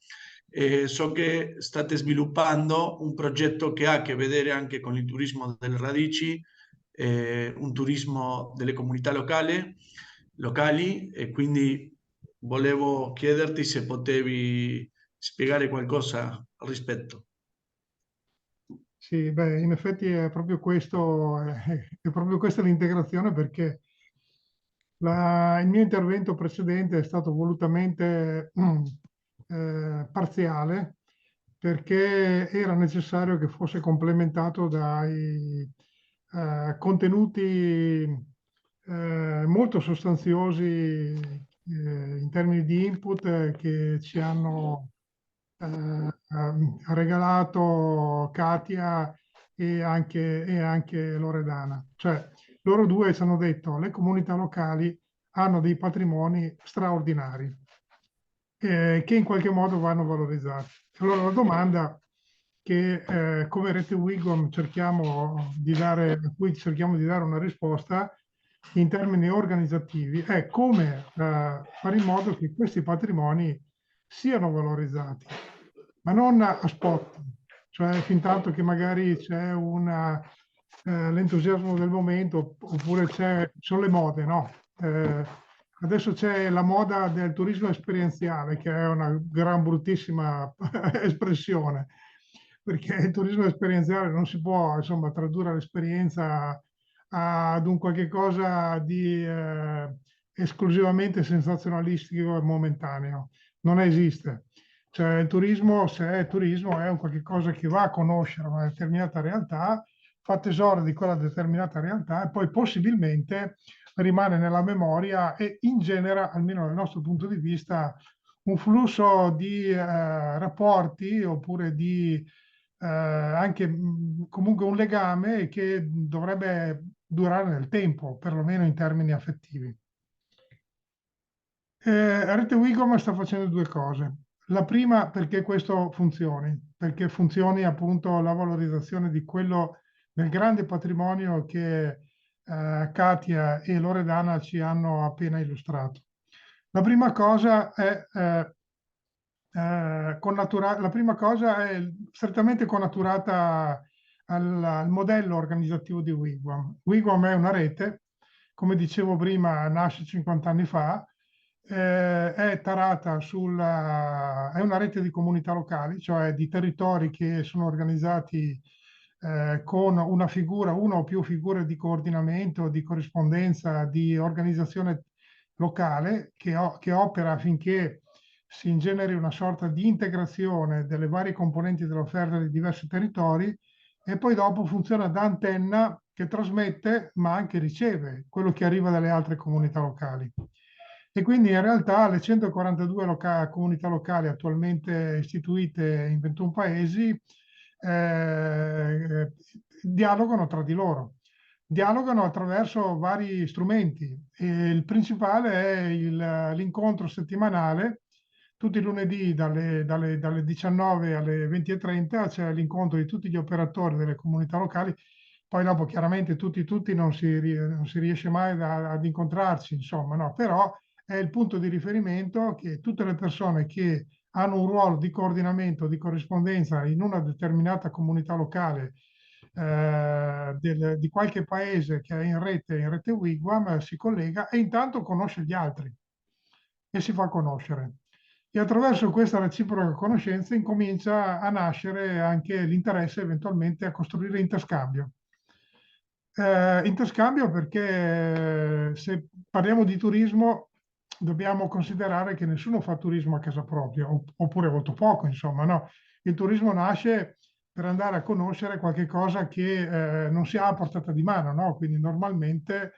so che state sviluppando un progetto che ha a che vedere anche con il turismo delle radici, un turismo delle comunità locali, e quindi volevo chiederti se potevi spiegare qualcosa al rispetto. Sì, beh, in effetti è proprio questo, è proprio questa l'integrazione, perché il mio intervento precedente è stato volutamente parziale, perché era necessario che fosse complementato dai contenuti molto sostanziosi in termini di input che ci hanno regalato Katia e anche Loredana. Cioè, loro due ci hanno detto: le comunità locali hanno dei patrimoni straordinari che in qualche modo vanno valorizzati. Allora la domanda che come Rete Wigwam a cui cerchiamo di dare una risposta in termini organizzativi è come fare in modo che questi patrimoni siano valorizzati, ma non a spot, cioè fin tanto che magari c'è l'entusiasmo del momento, oppure sono le mode, no? Adesso c'è la moda del turismo esperienziale, che è una gran bruttissima espressione, perché il turismo esperienziale non si può, insomma, tradurre l'esperienza ad un qualche cosa di esclusivamente sensazionalistico e momentaneo. Non esiste. Cioè il turismo, se è turismo, è un qualche cosa che va a conoscere una determinata realtà, fa tesoro di quella determinata realtà e poi possibilmente rimane nella memoria e ingenera, almeno dal nostro punto di vista, un flusso di rapporti oppure di anche comunque un legame che dovrebbe durare nel tempo, perlomeno in termini affettivi. Rete Wigom sta facendo due cose. La prima perché questo funzioni, perché funzioni appunto la valorizzazione di quello del grande patrimonio che Katia e Loredana ci hanno appena illustrato. La prima cosa è, la prima cosa è strettamente connaturata al modello organizzativo di Wigwam. Wigwam è una rete, come dicevo prima, nasce 50 anni fa, è tarata è una rete di comunità locali, cioè di territori che sono organizzati con una figura, una o più figure di coordinamento, di corrispondenza, di organizzazione locale che opera affinché si ingeneri una sorta di integrazione delle varie componenti dell'offerta di diversi territori e poi dopo funziona da antenna che trasmette ma anche riceve quello che arriva dalle altre comunità locali. E quindi in realtà le 142 comunità locali attualmente istituite in 21 paesi dialogano tra di loro. Dialogano attraverso vari strumenti. E il principale è l'incontro settimanale. Tutti i lunedì dalle 19 alle 20:30 c'è l'incontro di tutti gli operatori delle comunità locali. Poi dopo chiaramente tutti non si riesce mai ad incontrarci, insomma, no? Però è il punto di riferimento che tutte le persone che hanno un ruolo di coordinamento, di corrispondenza in una determinata comunità locale di qualche paese che è in rete Wigwam, si collega e intanto conosce gli altri e si fa conoscere. E attraverso questa reciproca conoscenza incomincia a nascere anche l'interesse eventualmente a costruire interscambio. Interscambio perché se parliamo di turismo dobbiamo considerare che nessuno fa turismo a casa propria, oppure molto poco, insomma, no? Il turismo nasce per andare a conoscere qualche cosa che non si ha a portata di mano, no? Quindi normalmente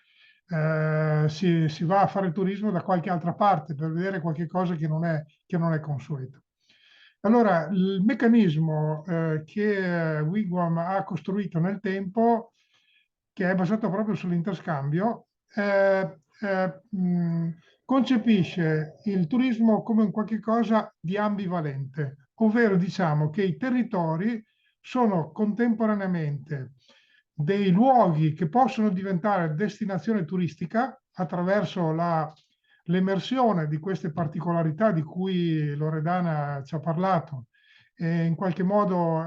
si va a fare turismo da qualche altra parte per vedere qualche cosa che non è consueto. Allora, il meccanismo che Wigwam ha costruito nel tempo, che è basato proprio sull'interscambio, concepisce il turismo come un qualche cosa di ambivalente, ovvero diciamo che i territori sono contemporaneamente dei luoghi che possono diventare destinazione turistica attraverso l'emersione di queste particolarità di cui Loredana ci ha parlato. E in qualche modo,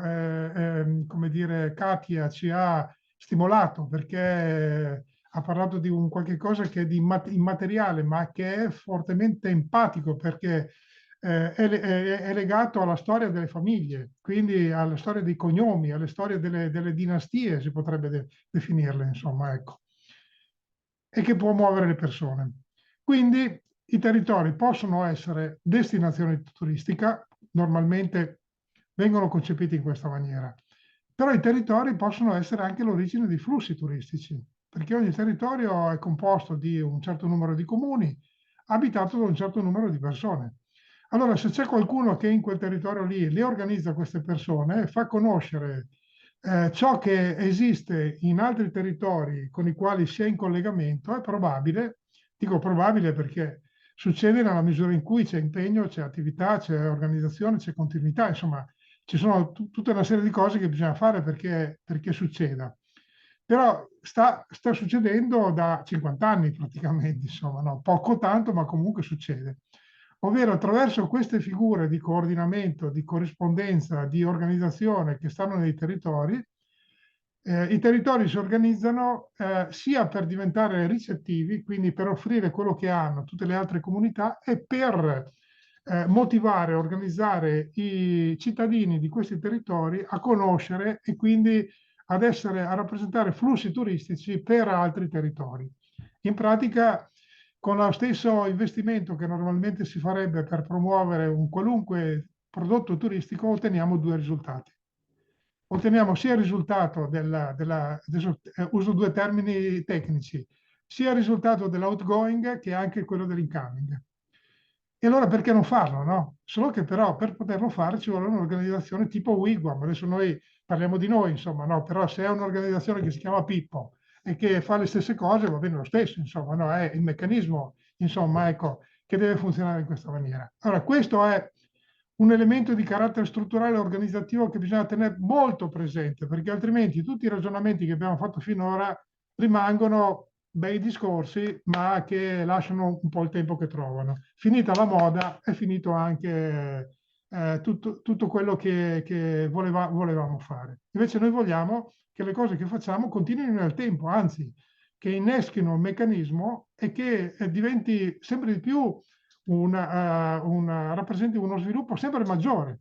come dire, Katia ci ha stimolato perché ha parlato di un qualche cosa che è di immateriale, ma che è fortemente empatico perché è legato alla storia delle famiglie, quindi alla storia dei cognomi, alle storie delle dinastie, si potrebbe definirle, insomma, ecco, e che può muovere le persone. Quindi i territori possono essere destinazione turistica, normalmente vengono concepiti in questa maniera, però i territori possono essere anche l'origine di flussi turistici, perché ogni territorio è composto di un certo numero di comuni, abitato da un certo numero di persone. Allora, se c'è qualcuno che in quel territorio lì le organizza queste persone, fa conoscere ciò che esiste in altri territori con i quali si è in collegamento, è probabile, dico probabile perché succede nella misura in cui c'è impegno, c'è attività, c'è organizzazione, c'è continuità, insomma, ci sono tutta una serie di cose che bisogna fare perché succeda. Però sta succedendo da 50 anni praticamente, insomma, no? Poco tanto, ma comunque succede. Ovvero attraverso queste figure di coordinamento, di corrispondenza, di organizzazione che stanno nei territori, i territori si organizzano sia per diventare ricettivi, quindi per offrire quello che hanno tutte le altre comunità e per motivare, organizzare i cittadini di questi territori a conoscere e quindi a rappresentare flussi turistici per altri territori. In pratica, con lo stesso investimento che normalmente si farebbe per promuovere un qualunque prodotto turistico, otteniamo due risultati. Otteniamo sia il risultato adesso uso due termini tecnici, sia il risultato dell'outgoing che anche quello dell'incoming. E allora perché non farlo, no? Solo che però per poterlo fare ci vuole un'organizzazione tipo Wigwam. Adesso noi parliamo di noi, insomma, no? Però se è un'organizzazione che si chiama Pippo e che fa le stesse cose, va bene lo stesso, insomma, no? È il meccanismo, insomma, ecco, che deve funzionare in questa maniera. Allora, questo è un elemento di carattere strutturale e organizzativo che bisogna tenere molto presente, perché altrimenti tutti i ragionamenti che abbiamo fatto finora rimangono bei discorsi, ma che lasciano un po' il tempo che trovano. Finita la moda, è finito anche tutto quello che volevamo fare. Invece noi vogliamo che le cose che facciamo continuino nel tempo, anzi, che inneschino un meccanismo e che diventi sempre di più rappresenti uno sviluppo sempre maggiore.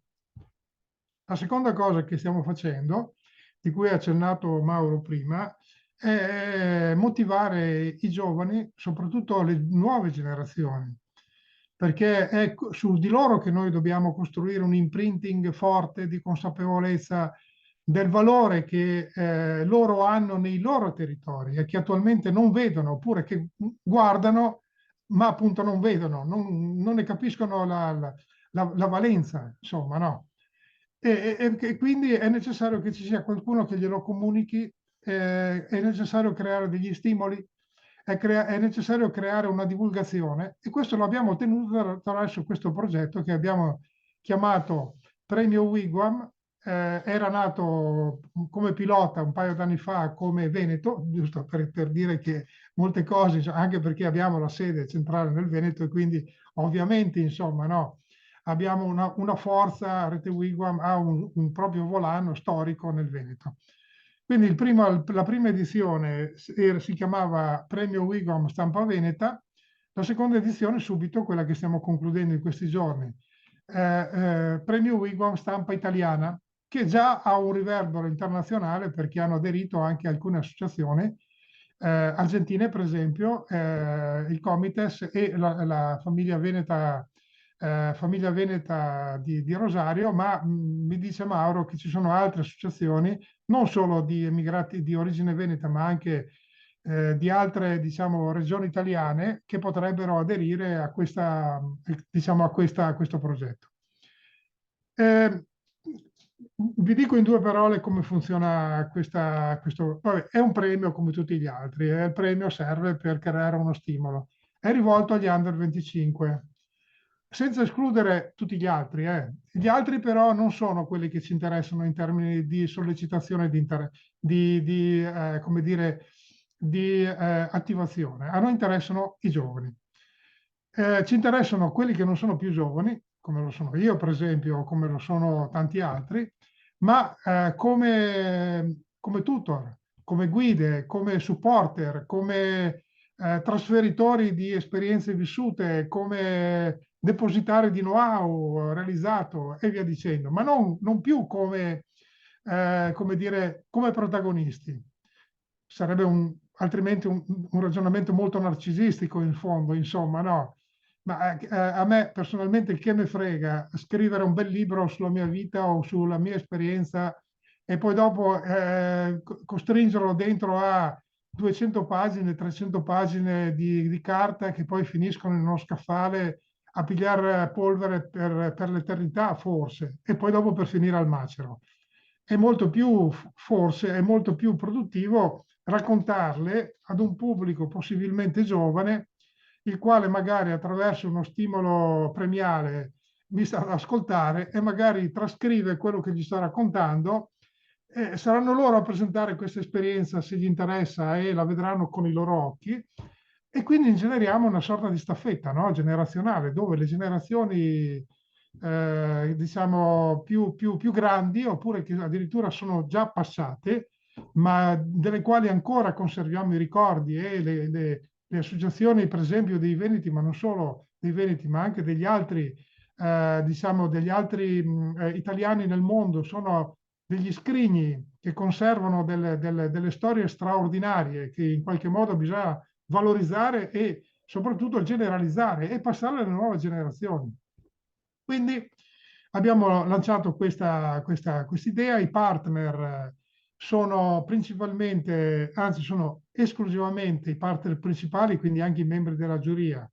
La seconda cosa che stiamo facendo, di cui ha accennato Mauro prima, è motivare i giovani, soprattutto le nuove generazioni, perché è su di loro che noi dobbiamo costruire un imprinting forte di consapevolezza del valore che loro hanno nei loro territori e che attualmente non vedono, oppure che guardano, ma appunto non vedono, non ne capiscono la valenza, insomma, no? E quindi è necessario che ci sia qualcuno che glielo comunichi, è necessario creare degli stimoli, è necessario creare una divulgazione e questo lo abbiamo ottenuto attraverso questo progetto che abbiamo chiamato Premio Wigwam. Era nato come pilota un paio d'anni fa come Veneto, giusto per dire che molte cose, anche perché abbiamo la sede centrale nel Veneto e quindi ovviamente, insomma, no, abbiamo una forza, Rete Wigwam ha un proprio volano storico nel Veneto. Quindi la prima edizione si chiamava Premio Wigwam Stampa Veneta, la seconda edizione subito, quella che stiamo concludendo in questi giorni, Premio Wigwam Stampa Italiana, che già ha un riverbero internazionale perché hanno aderito anche alcune associazioni argentine, per esempio, il Comites e la famiglia Veneta di Rosario, ma mi dice Mauro che ci sono altre associazioni, non solo di emigrati di origine veneta, ma anche di altre, diciamo, regioni italiane che potrebbero aderire a diciamo, a questo progetto. Vi dico in due parole come funziona questo. Vabbè, è un premio come tutti gli altri, il premio serve per creare uno stimolo. È rivolto agli under 25, senza escludere tutti gli altri. Gli altri però non sono quelli che ci interessano in termini di sollecitazione come dire, di attivazione. A noi interessano i giovani. Ci interessano quelli che non sono più giovani, come lo sono io, per esempio, o come lo sono tanti altri, ma come tutor, come guide, come supporter, come trasferitori di esperienze vissute, come depositari di know-how realizzato e via dicendo, ma non più come dire, come protagonisti. Sarebbe altrimenti un ragionamento molto narcisistico in fondo, insomma, no? Ma a me personalmente il che me frega scrivere un bel libro sulla mia vita o sulla mia esperienza e poi dopo costringerlo dentro a 200 pagine, 300 pagine di carta che poi finiscono in uno scaffale a pigliare polvere per l'eternità, forse, e poi dopo per finire al macero. Forse è molto più produttivo raccontarle ad un pubblico possibilmente giovane, il quale magari attraverso uno stimolo premiale mi sta ad ascoltare e magari trascrive quello che gli sto raccontando. Saranno loro a presentare questa esperienza se gli interessa e la vedranno con i loro occhi. E quindi generiamo una sorta di staffetta, no? Generazionale, dove le generazioni diciamo più grandi, oppure che addirittura sono già passate, ma delle quali ancora conserviamo i ricordi e le associazioni, per esempio, dei Veneti, ma non solo dei Veneti, ma anche degli altri, diciamo, degli altri italiani nel mondo, sono degli scrigni che conservano delle storie straordinarie che in qualche modo bisogna valorizzare e soprattutto generalizzare e passare alle nuove generazioni. Quindi abbiamo lanciato questa idea, i partner sono principalmente, anzi sono esclusivamente i partner principali, quindi anche i membri della giuria,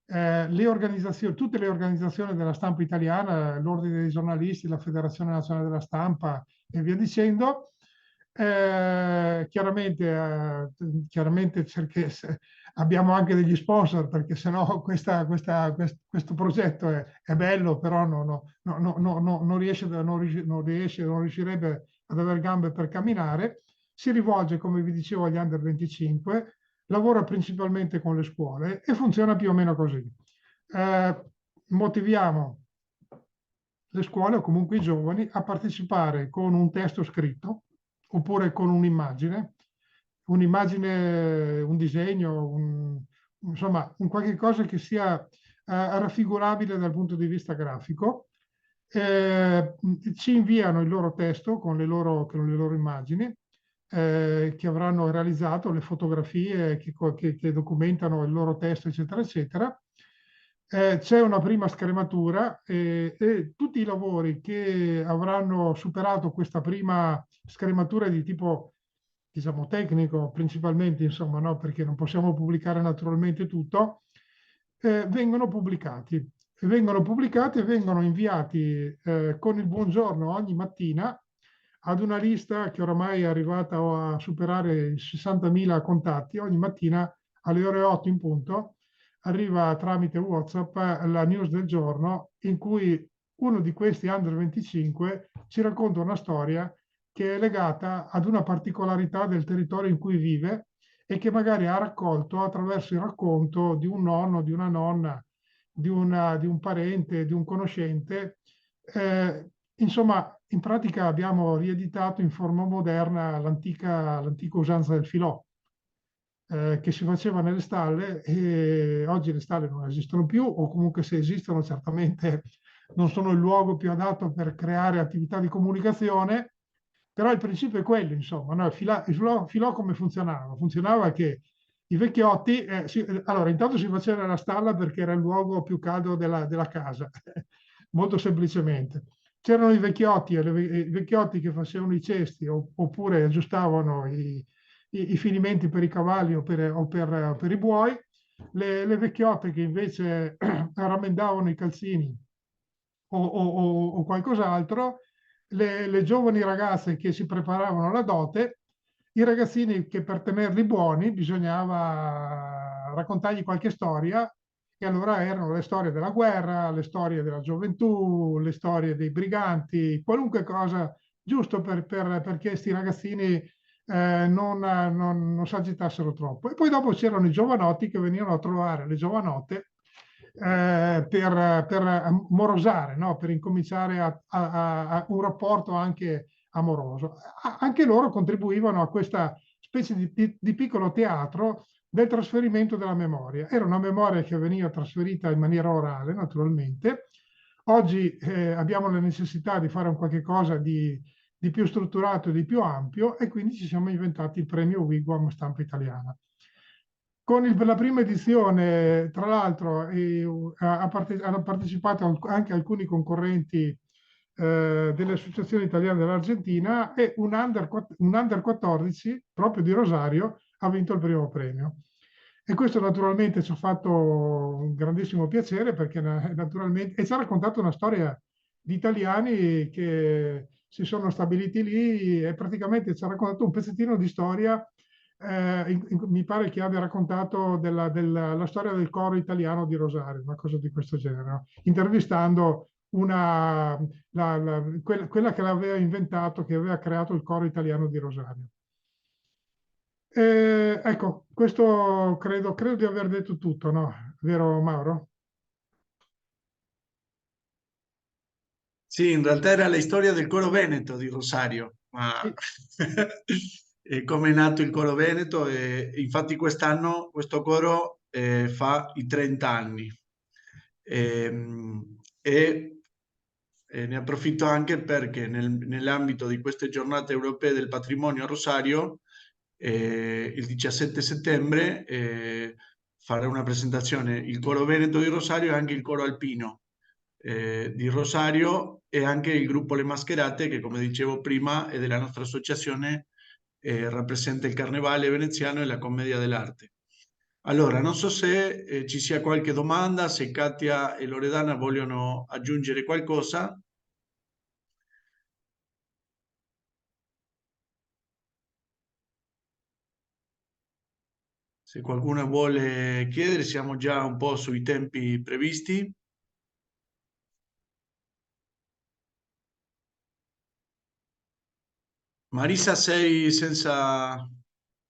tutte le organizzazioni della stampa italiana, l'Ordine dei giornalisti, la Federazione Nazionale della Stampa e via dicendo, chiaramente abbiamo anche degli sponsor, perché sennò questo progetto è bello, però non riuscirebbe ad avere gambe per camminare. Si rivolge, come vi dicevo, agli under 25, lavora principalmente con le scuole e funziona più o meno così. Motiviamo le scuole o comunque i giovani a partecipare con un testo scritto oppure con un'immagine, un disegno, insomma, un qualche cosa che sia raffigurabile dal punto di vista grafico. Ci inviano il loro testo con le loro immagini che avranno realizzato, le fotografie che documentano il loro testo, eccetera, eccetera. C'è una prima scrematura e tutti i lavori che avranno superato questa prima scrematura di tipo, diciamo, tecnico, principalmente, insomma, no? Perché non possiamo pubblicare naturalmente tutto, vengono pubblicati. Vengono pubblicati e vengono inviati con il buongiorno ogni mattina ad una lista che oramai è arrivata a superare i 60.000 contatti. Ogni mattina alle ore 8 in punto arriva tramite WhatsApp la news del giorno, in cui uno di questi under 25 ci racconta una storia che è legata ad una particolarità del territorio in cui vive e che magari ha raccolto attraverso il racconto di un nonno, di una nonna, di un parente, di un conoscente. Insomma, in pratica abbiamo rieditato in forma moderna l'antica usanza del filò, che si faceva nelle stalle, e oggi le stalle non esistono più, o comunque se esistono certamente non sono il luogo più adatto per creare attività di comunicazione, però il principio è quello, insomma, no? Il filò come funzionava? Funzionava che i vecchiotti, allora intanto si faceva nella stalla perché era il luogo più caldo della casa, molto semplicemente. C'erano i vecchiotti che facevano i cesti oppure aggiustavano i finimenti per i cavalli o per i buoi, le vecchiotte che invece rammendavano i calzini o qualcos'altro, le giovani ragazze che si preparavano alla dote, i ragazzini che per tenerli buoni bisognava raccontargli qualche storia, e allora erano le storie della guerra, le storie della gioventù, le storie dei briganti, qualunque cosa, giusto perché questi ragazzini non si agitassero troppo. E poi dopo c'erano i giovanotti che venivano a trovare le giovanotte per morosare, no? Per incominciare a un rapporto anche amoroso. Anche loro contribuivano a questa specie di piccolo teatro del trasferimento della memoria. Era una memoria che veniva trasferita in maniera orale, naturalmente. Oggi abbiamo la necessità di fare un qualche cosa di più strutturato e di più ampio, e quindi ci siamo inventati il premio Wigwam Stampa Italiana. Con la prima edizione, tra l'altro, hanno partecipato anche alcuni concorrenti delle associazioni italiane dell'Argentina, e un under 14 proprio di Rosario ha vinto il primo premio. E questo naturalmente ci ha fatto un grandissimo piacere, perché naturalmente ci ha raccontato una storia di italiani che si sono stabiliti lì, e praticamente ci ha raccontato un pezzettino di storia. Mi pare che abbia raccontato la storia del coro italiano di Rosario, una cosa di questo genere, no? Intervistando quella che l'aveva inventato, che aveva creato il coro italiano di Rosario. Ecco, questo credo di aver detto tutto, no? Vero Mauro? Sì, in realtà era la storia del coro veneto di Rosario, ma come è nato il coro veneto, e infatti quest'anno questo coro fa i 30 anni. E ne approfitto anche perché nell'ambito di queste giornate europee del patrimonio a Rosario, il 17 settembre farà una presentazione il coro veneto di Rosario e anche il coro alpino di Rosario, e anche il gruppo Le Mascherate, che come dicevo prima è della nostra associazione, rappresenta il carnevale veneziano e la commedia dell'arte. Allora, non so se ci sia qualche domanda, se Katia e Loredana vogliono aggiungere qualcosa. Se qualcuno vuole chiedere, siamo già un po' sui tempi previsti. Marisa, sei senza...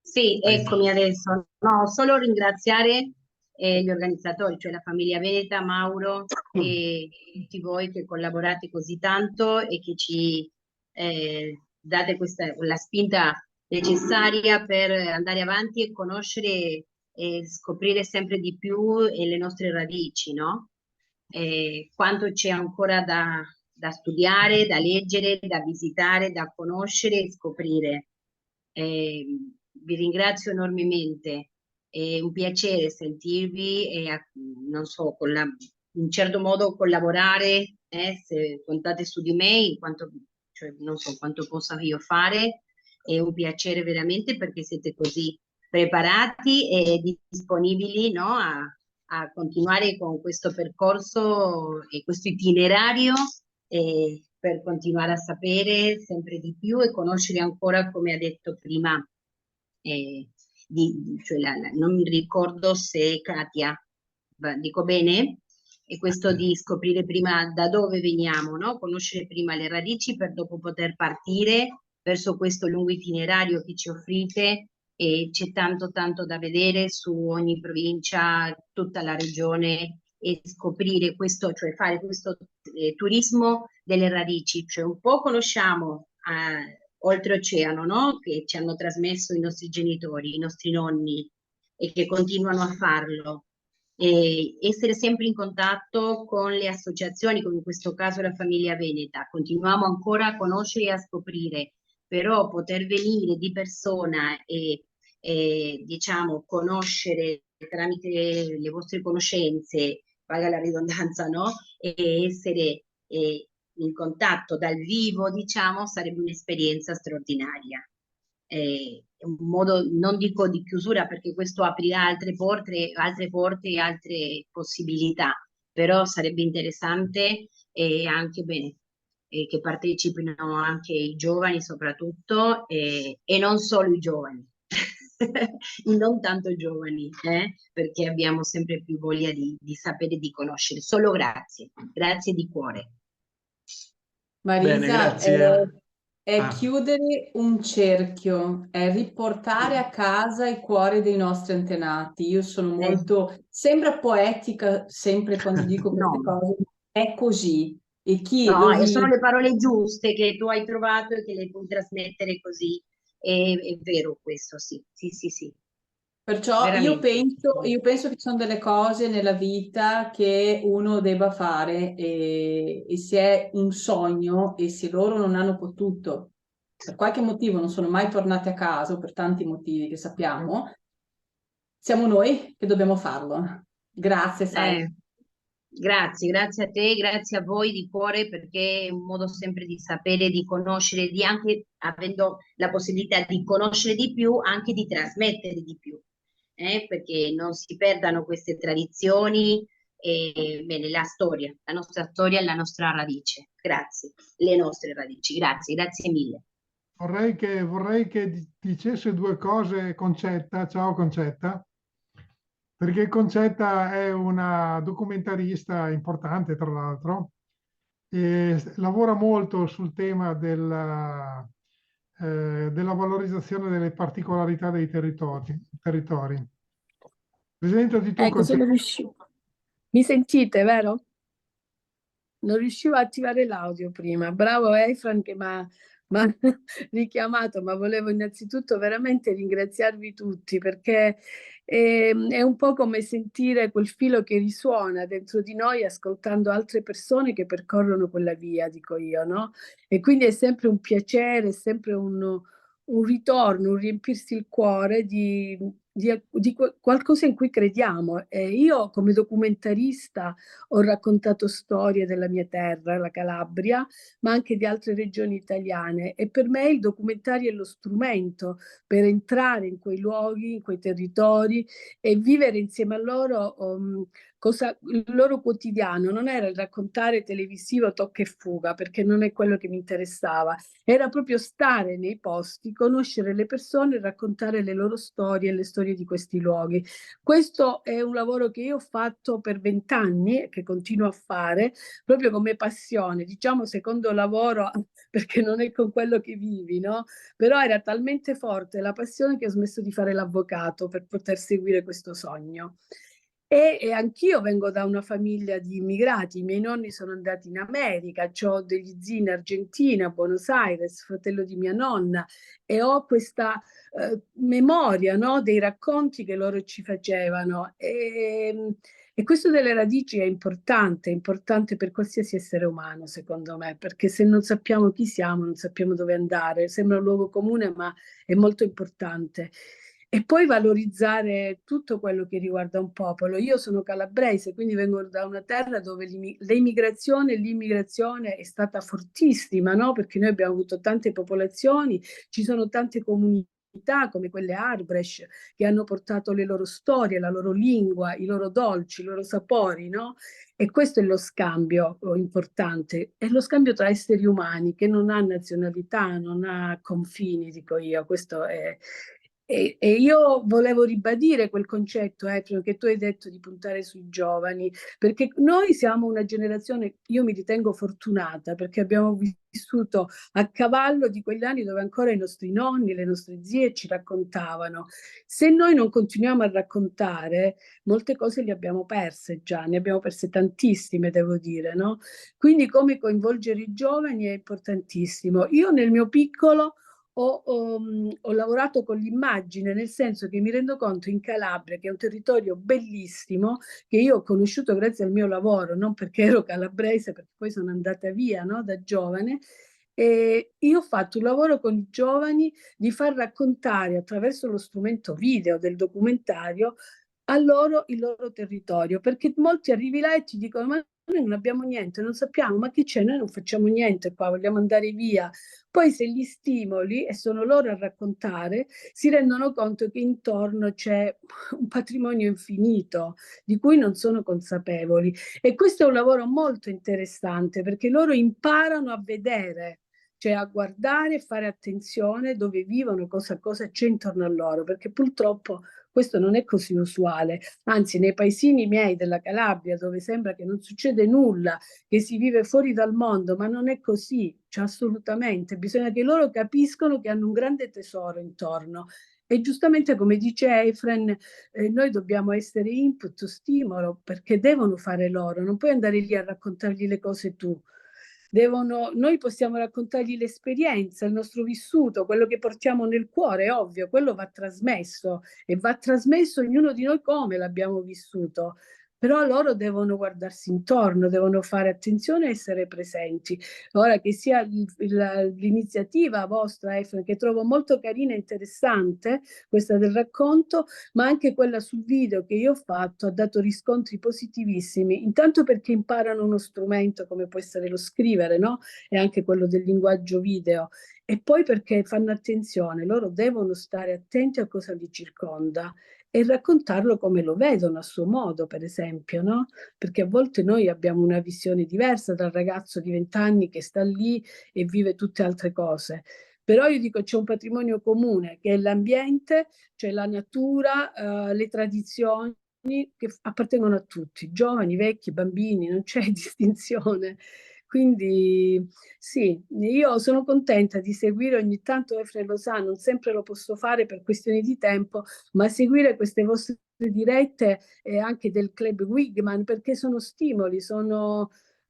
Sì, Hai- eccomi adesso. No, solo ringraziare gli organizzatori, cioè la famiglia Veneta, Mauro e tutti voi che collaborate così tanto e che ci date la spinta necessaria per andare avanti e conoscere e scoprire sempre di più le nostre radici, no? Quanto c'è ancora da studiare, da leggere, da visitare, da conoscere e scoprire. Eh, Vi ringrazio enormemente, è un piacere sentirvi e non so, in certo modo collaborare, se contate su di me, in quanto, cioè, non so quanto possa io fare, è un piacere veramente perché siete così preparati e disponibili, no, a continuare con questo percorso e questo itinerario per continuare a sapere sempre di più e conoscere ancora, come ha detto prima, cioè non mi ricordo se Katia, dico bene? E questo di scoprire prima da dove veniamo, no? Conoscere prima le radici per dopo poter partire verso questo lungo itinerario che ci offrite e c'è tanto tanto da vedere su ogni provincia, tutta la regione e scoprire questo, cioè fare questo turismo delle radici, cioè un po' conosciamo oltreoceano, no? Che ci hanno trasmesso i nostri genitori, i nostri nonni e che continuano a farlo. E essere sempre in contatto con le associazioni, come in questo caso la famiglia Veneta, continuiamo ancora a conoscere e a scoprire, però poter venire di persona e diciamo conoscere tramite le vostre conoscenze, paga la ridondanza, no? E essere in contatto dal vivo, diciamo, sarebbe un'esperienza straordinaria. Un modo, non dico di chiusura perché questo aprirà altre porte e altre possibilità, però sarebbe interessante e anche bene che partecipino anche i giovani soprattutto e non solo i giovani, non tanto giovani, perché abbiamo sempre più voglia di sapere e di conoscere. Solo grazie, grazie di cuore. Bene, Marisa, grazie. è Ah, chiudere un cerchio, è riportare a casa il cuore dei nostri antenati. Io sono molto, sembra poetica sempre quando dico queste No, cose, è così. E chi lo no, sono vive, le parole giuste che tu hai trovato e che le puoi trasmettere così. È vero questo, sì, sì, sì, sì, perciò veramente. io penso che ci sono delle cose nella vita che uno debba fare e se è un sogno e se loro non hanno potuto, per qualche motivo non sono mai tornati a casa, o per tanti motivi che sappiamo, siamo noi che dobbiamo farlo. Grazie, sai. Eh, grazie, grazie a te, grazie a voi di cuore perché è un modo sempre di sapere, di conoscere, di anche avendo la possibilità di conoscere di più, anche di trasmettere di più, perché non si perdano queste tradizioni e bene, la nostra storia e la nostra radice. Grazie, le nostre radici, grazie, grazie mille. Vorrei che dicesse due cose Concetta. Ciao Concetta, perché Concetta è una documentarista importante, tra l'altro, e lavora molto sul tema della valorizzazione delle particolarità dei territori. Presentati tu, Ecco, sono Concetta. riuscita. Mi sentite, vero? Non riuscivo a attivare l'audio prima. Bravo Efran che mi ha richiamato, ma volevo innanzitutto veramente ringraziarvi tutti perché è un po' come sentire quel filo che risuona dentro di noi ascoltando altre persone che percorrono quella via, dico io, no? E quindi è sempre un piacere, è sempre un ritorno, un riempirsi il cuore qualcosa in cui crediamo. E io come documentarista ho raccontato storie della mia terra, la Calabria, ma anche di altre regioni italiane, e per me il documentario è lo strumento per entrare in quei luoghi, in quei territori e vivere insieme a loro il loro quotidiano. Non era il raccontare televisivo tocca e fuga, perché non è quello che mi interessava, era proprio stare nei posti, conoscere le persone, raccontare le loro storie e le storie di questi luoghi. Questo è un lavoro che io ho fatto per 20 anni e che continuo a fare proprio come passione, diciamo secondo lavoro, perché non è con quello che vivi, no? Però era talmente forte la passione che ho smesso di fare l'avvocato per poter seguire questo sogno. E anch'io vengo da una famiglia di immigrati, i miei nonni sono andati in America, ho degli zii in Argentina, a Buenos Aires, fratello di mia nonna, e ho questa memoria, no, dei racconti che loro ci facevano. E questo delle radici è importante per qualsiasi essere umano, secondo me, perché se non sappiamo chi siamo, non sappiamo dove andare. Sembra un luogo comune, ma è molto importante. E poi valorizzare tutto quello che riguarda un popolo. Io sono calabrese, quindi vengo da una terra dove l'immigrazione è stata fortissima, no? Perché noi abbiamo avuto tante popolazioni, ci sono tante comunità come quelle Arbresh che hanno portato le loro storie, la loro lingua, i loro dolci, i loro sapori, no? E questo è lo scambio importante, è lo scambio tra esseri umani che non ha nazionalità, non ha confini, dico io. Questo è. E io volevo ribadire quel concetto, che tu hai detto di puntare sui giovani, perché noi siamo una generazione, io mi ritengo fortunata, perché abbiamo vissuto a cavallo di quegli anni dove ancora i nostri nonni, le nostre zie ci raccontavano. Se noi non continuiamo a raccontare, molte cose le abbiamo perse già, ne abbiamo perse tantissime, devo dire, no? Quindi come coinvolgere i giovani è importantissimo. Io nel mio piccolo ho lavorato con l'immagine, nel senso che mi rendo conto in Calabria, che è un territorio bellissimo, che io ho conosciuto grazie al mio lavoro, non perché ero calabrese, perché poi sono andata via, no, da giovane. E io ho fatto un lavoro con i giovani di far raccontare attraverso lo strumento video del documentario a loro il loro territorio, perché molti arrivi là e ti dicono: ma noi non abbiamo niente, non sappiamo, ma che c'è? Noi non facciamo niente qua, vogliamo andare via. Poi se li stimoli e sono loro a raccontare, si rendono conto che intorno c'è un patrimonio infinito di cui non sono consapevoli. E questo è un lavoro molto interessante, perché loro imparano a vedere, cioè a guardare e fare attenzione dove vivono, cosa c'è intorno a loro, perché purtroppo questo non è così usuale. Anzi, nei paesini miei della Calabria, dove sembra che non succede nulla, che si vive fuori dal mondo, ma non è così, cioè assolutamente. Bisogna che loro capiscono che hanno un grande tesoro intorno. E giustamente, come dice Efren, noi dobbiamo essere input, stimolo, perché devono fare loro, non puoi andare lì a raccontargli le cose tu. Noi possiamo raccontargli l'esperienza, il nostro vissuto, quello che portiamo nel cuore, è ovvio, quello va trasmesso e va trasmesso ognuno di noi come l'abbiamo vissuto. Però loro devono guardarsi intorno, devono fare attenzione e essere presenti. Ora che sia l'iniziativa vostra, Efren, che trovo molto carina e interessante, questa del racconto, ma anche quella sul video che io ho fatto ha dato riscontri positivissimi, intanto perché imparano uno strumento come può essere lo scrivere, no? E anche quello del linguaggio video. E poi perché fanno attenzione, loro devono stare attenti a cosa li circonda e raccontarlo come lo vedono a suo modo, per esempio, no? Perché a volte noi abbiamo una visione diversa dal ragazzo di 20 anni che sta lì e vive tutte altre cose. Però io dico c'è un patrimonio comune che è l'ambiente, cioè la natura, le tradizioni che appartengono a tutti, giovani, vecchi, bambini, non c'è distinzione. Quindi sì, io sono contenta di seguire ogni tanto Efren lo sa, non sempre lo posso fare per questioni di tempo, ma seguire queste vostre dirette anche del Club Wigman, perché sono stimoli,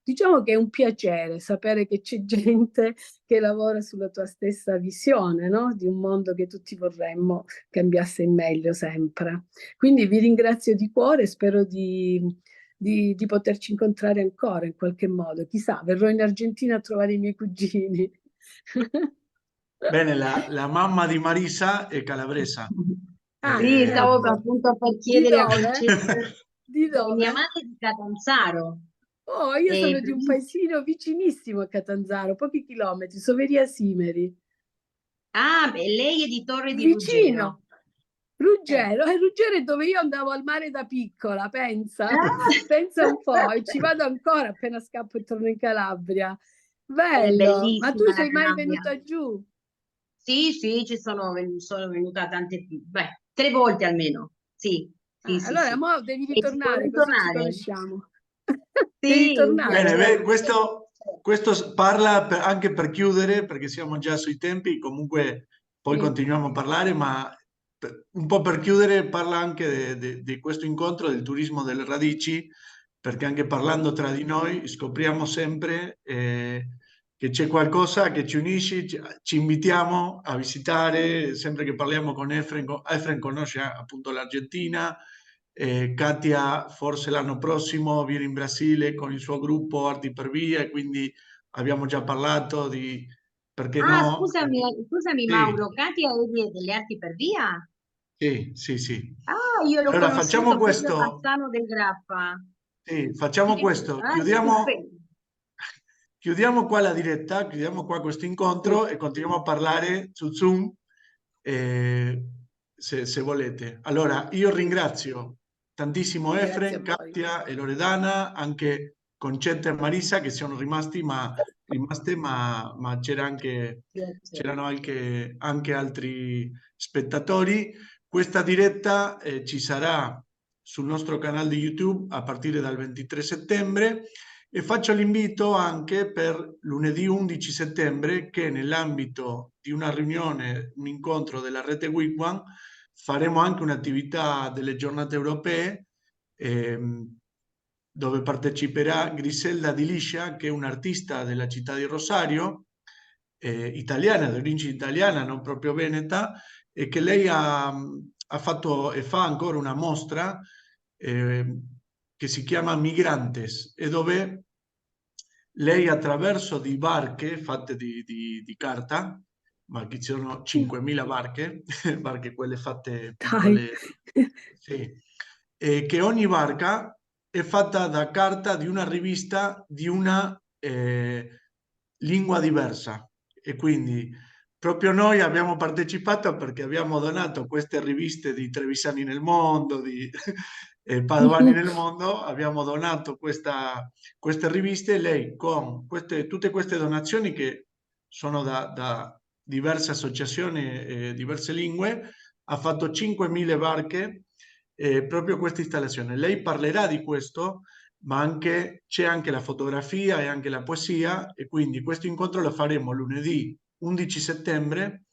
diciamo che è un piacere sapere che c'è gente che lavora sulla tua stessa visione, no? Di un mondo che tutti vorremmo cambiasse in meglio sempre. Quindi vi ringrazio di cuore, spero di poterci incontrare ancora in qualche modo. Chissà, verrò in Argentina a trovare i miei cugini. Bene, la mamma di Marisa è calabresa. Ah, Sì, stavo ecco. appunto per Di chiedere a dove? Francesco. Di Mia dove? madre è di Catanzaro. Oh, io E sono di un paesino vicinissimo a Catanzaro, pochi chilometri, Soveria Simeri. Ah, beh, lei è di Torre di Ruggero. Vicino. Ruggero, Ruggero è dove io andavo al mare da piccola, pensa, Ah! pensa un po', e ci vado ancora appena scappo e torno in Calabria. È Bello, ma tu bellissima la sei mai Calabria. venuta giù? Sì, sì, sono venuta beh, 3 volte almeno. Sì, sì, sì, Allora, sì. mo devi E ci ritornare vorrei così ci tornare. conosciamo. Devi Sì, tornare. Bene, certo. questo parla anche per chiudere, perché siamo già sui tempi, comunque poi Sì. continuiamo a parlare, ma un po' per chiudere parla anche di questo incontro del turismo delle radici, perché anche parlando tra di noi scopriamo sempre che c'è qualcosa che ci unisce, ci invitiamo a visitare, sempre che parliamo con Efren, Efren conosce appunto l'Argentina. Katia forse l'anno prossimo viene in Brasile con il suo gruppo Arti per Via e quindi abbiamo già parlato di perché Ah, no. scusami Sì, Mauro, Katia è delle Arti per Via? sì, sì, sì. Ah, io l'ho Allora facciamo conosciuto proprio a questo. Bassano del Grappa. Sì, facciamo questo. Stupendo. Chiudiamo qua la diretta, chiudiamo qua questo Sì, incontro e continuiamo a parlare su Zoom eh, se volete. Allora, io ringrazio tantissimo Grazie a Efren, voi. Katia e Loredana, anche Concetta e Marisa che sono rimaste, ma piacere. c'erano anche altri spettatori. Questa diretta ci sarà sul nostro canale di YouTube a partire dal 23 settembre e faccio l'invito anche per lunedì 11 settembre che nell'ambito di una riunione, un incontro della rete Wigwam, faremo anche un'attività delle giornate europee dove parteciperà Griselda Di Liscia, che è un'artista della città di Rosario, italiana, di origine italiana, non proprio veneta, e che lei ha fatto e fa ancora una mostra eh, che si chiama Migrantes e dove lei attraverso di barche fatte di carta, ma che ci sono 5.000 barche, barche quelle fatte Dai. piccole, sì, e che ogni barca è fatta da carta di una rivista di una lingua diversa e quindi proprio noi abbiamo partecipato perché abbiamo donato queste riviste di Trevisani nel mondo, di Padovani nel mondo, abbiamo donato queste riviste e lei con tutte queste donazioni che sono da diverse associazioni e diverse lingue, ha fatto 5.000 barche proprio questa installazione. Lei parlerà di questo, ma c'è anche la fotografia e anche la poesia e quindi questo incontro lo faremo lunedì 11 settembre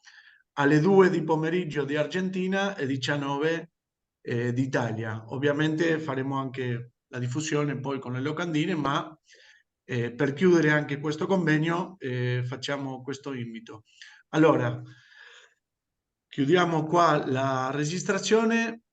alle 2 di pomeriggio di Argentina e 19 d'Italia. Ovviamente faremo anche la diffusione poi con le locandine, ma per chiudere anche questo convegno facciamo questo invito. Allora, chiudiamo qua la registrazione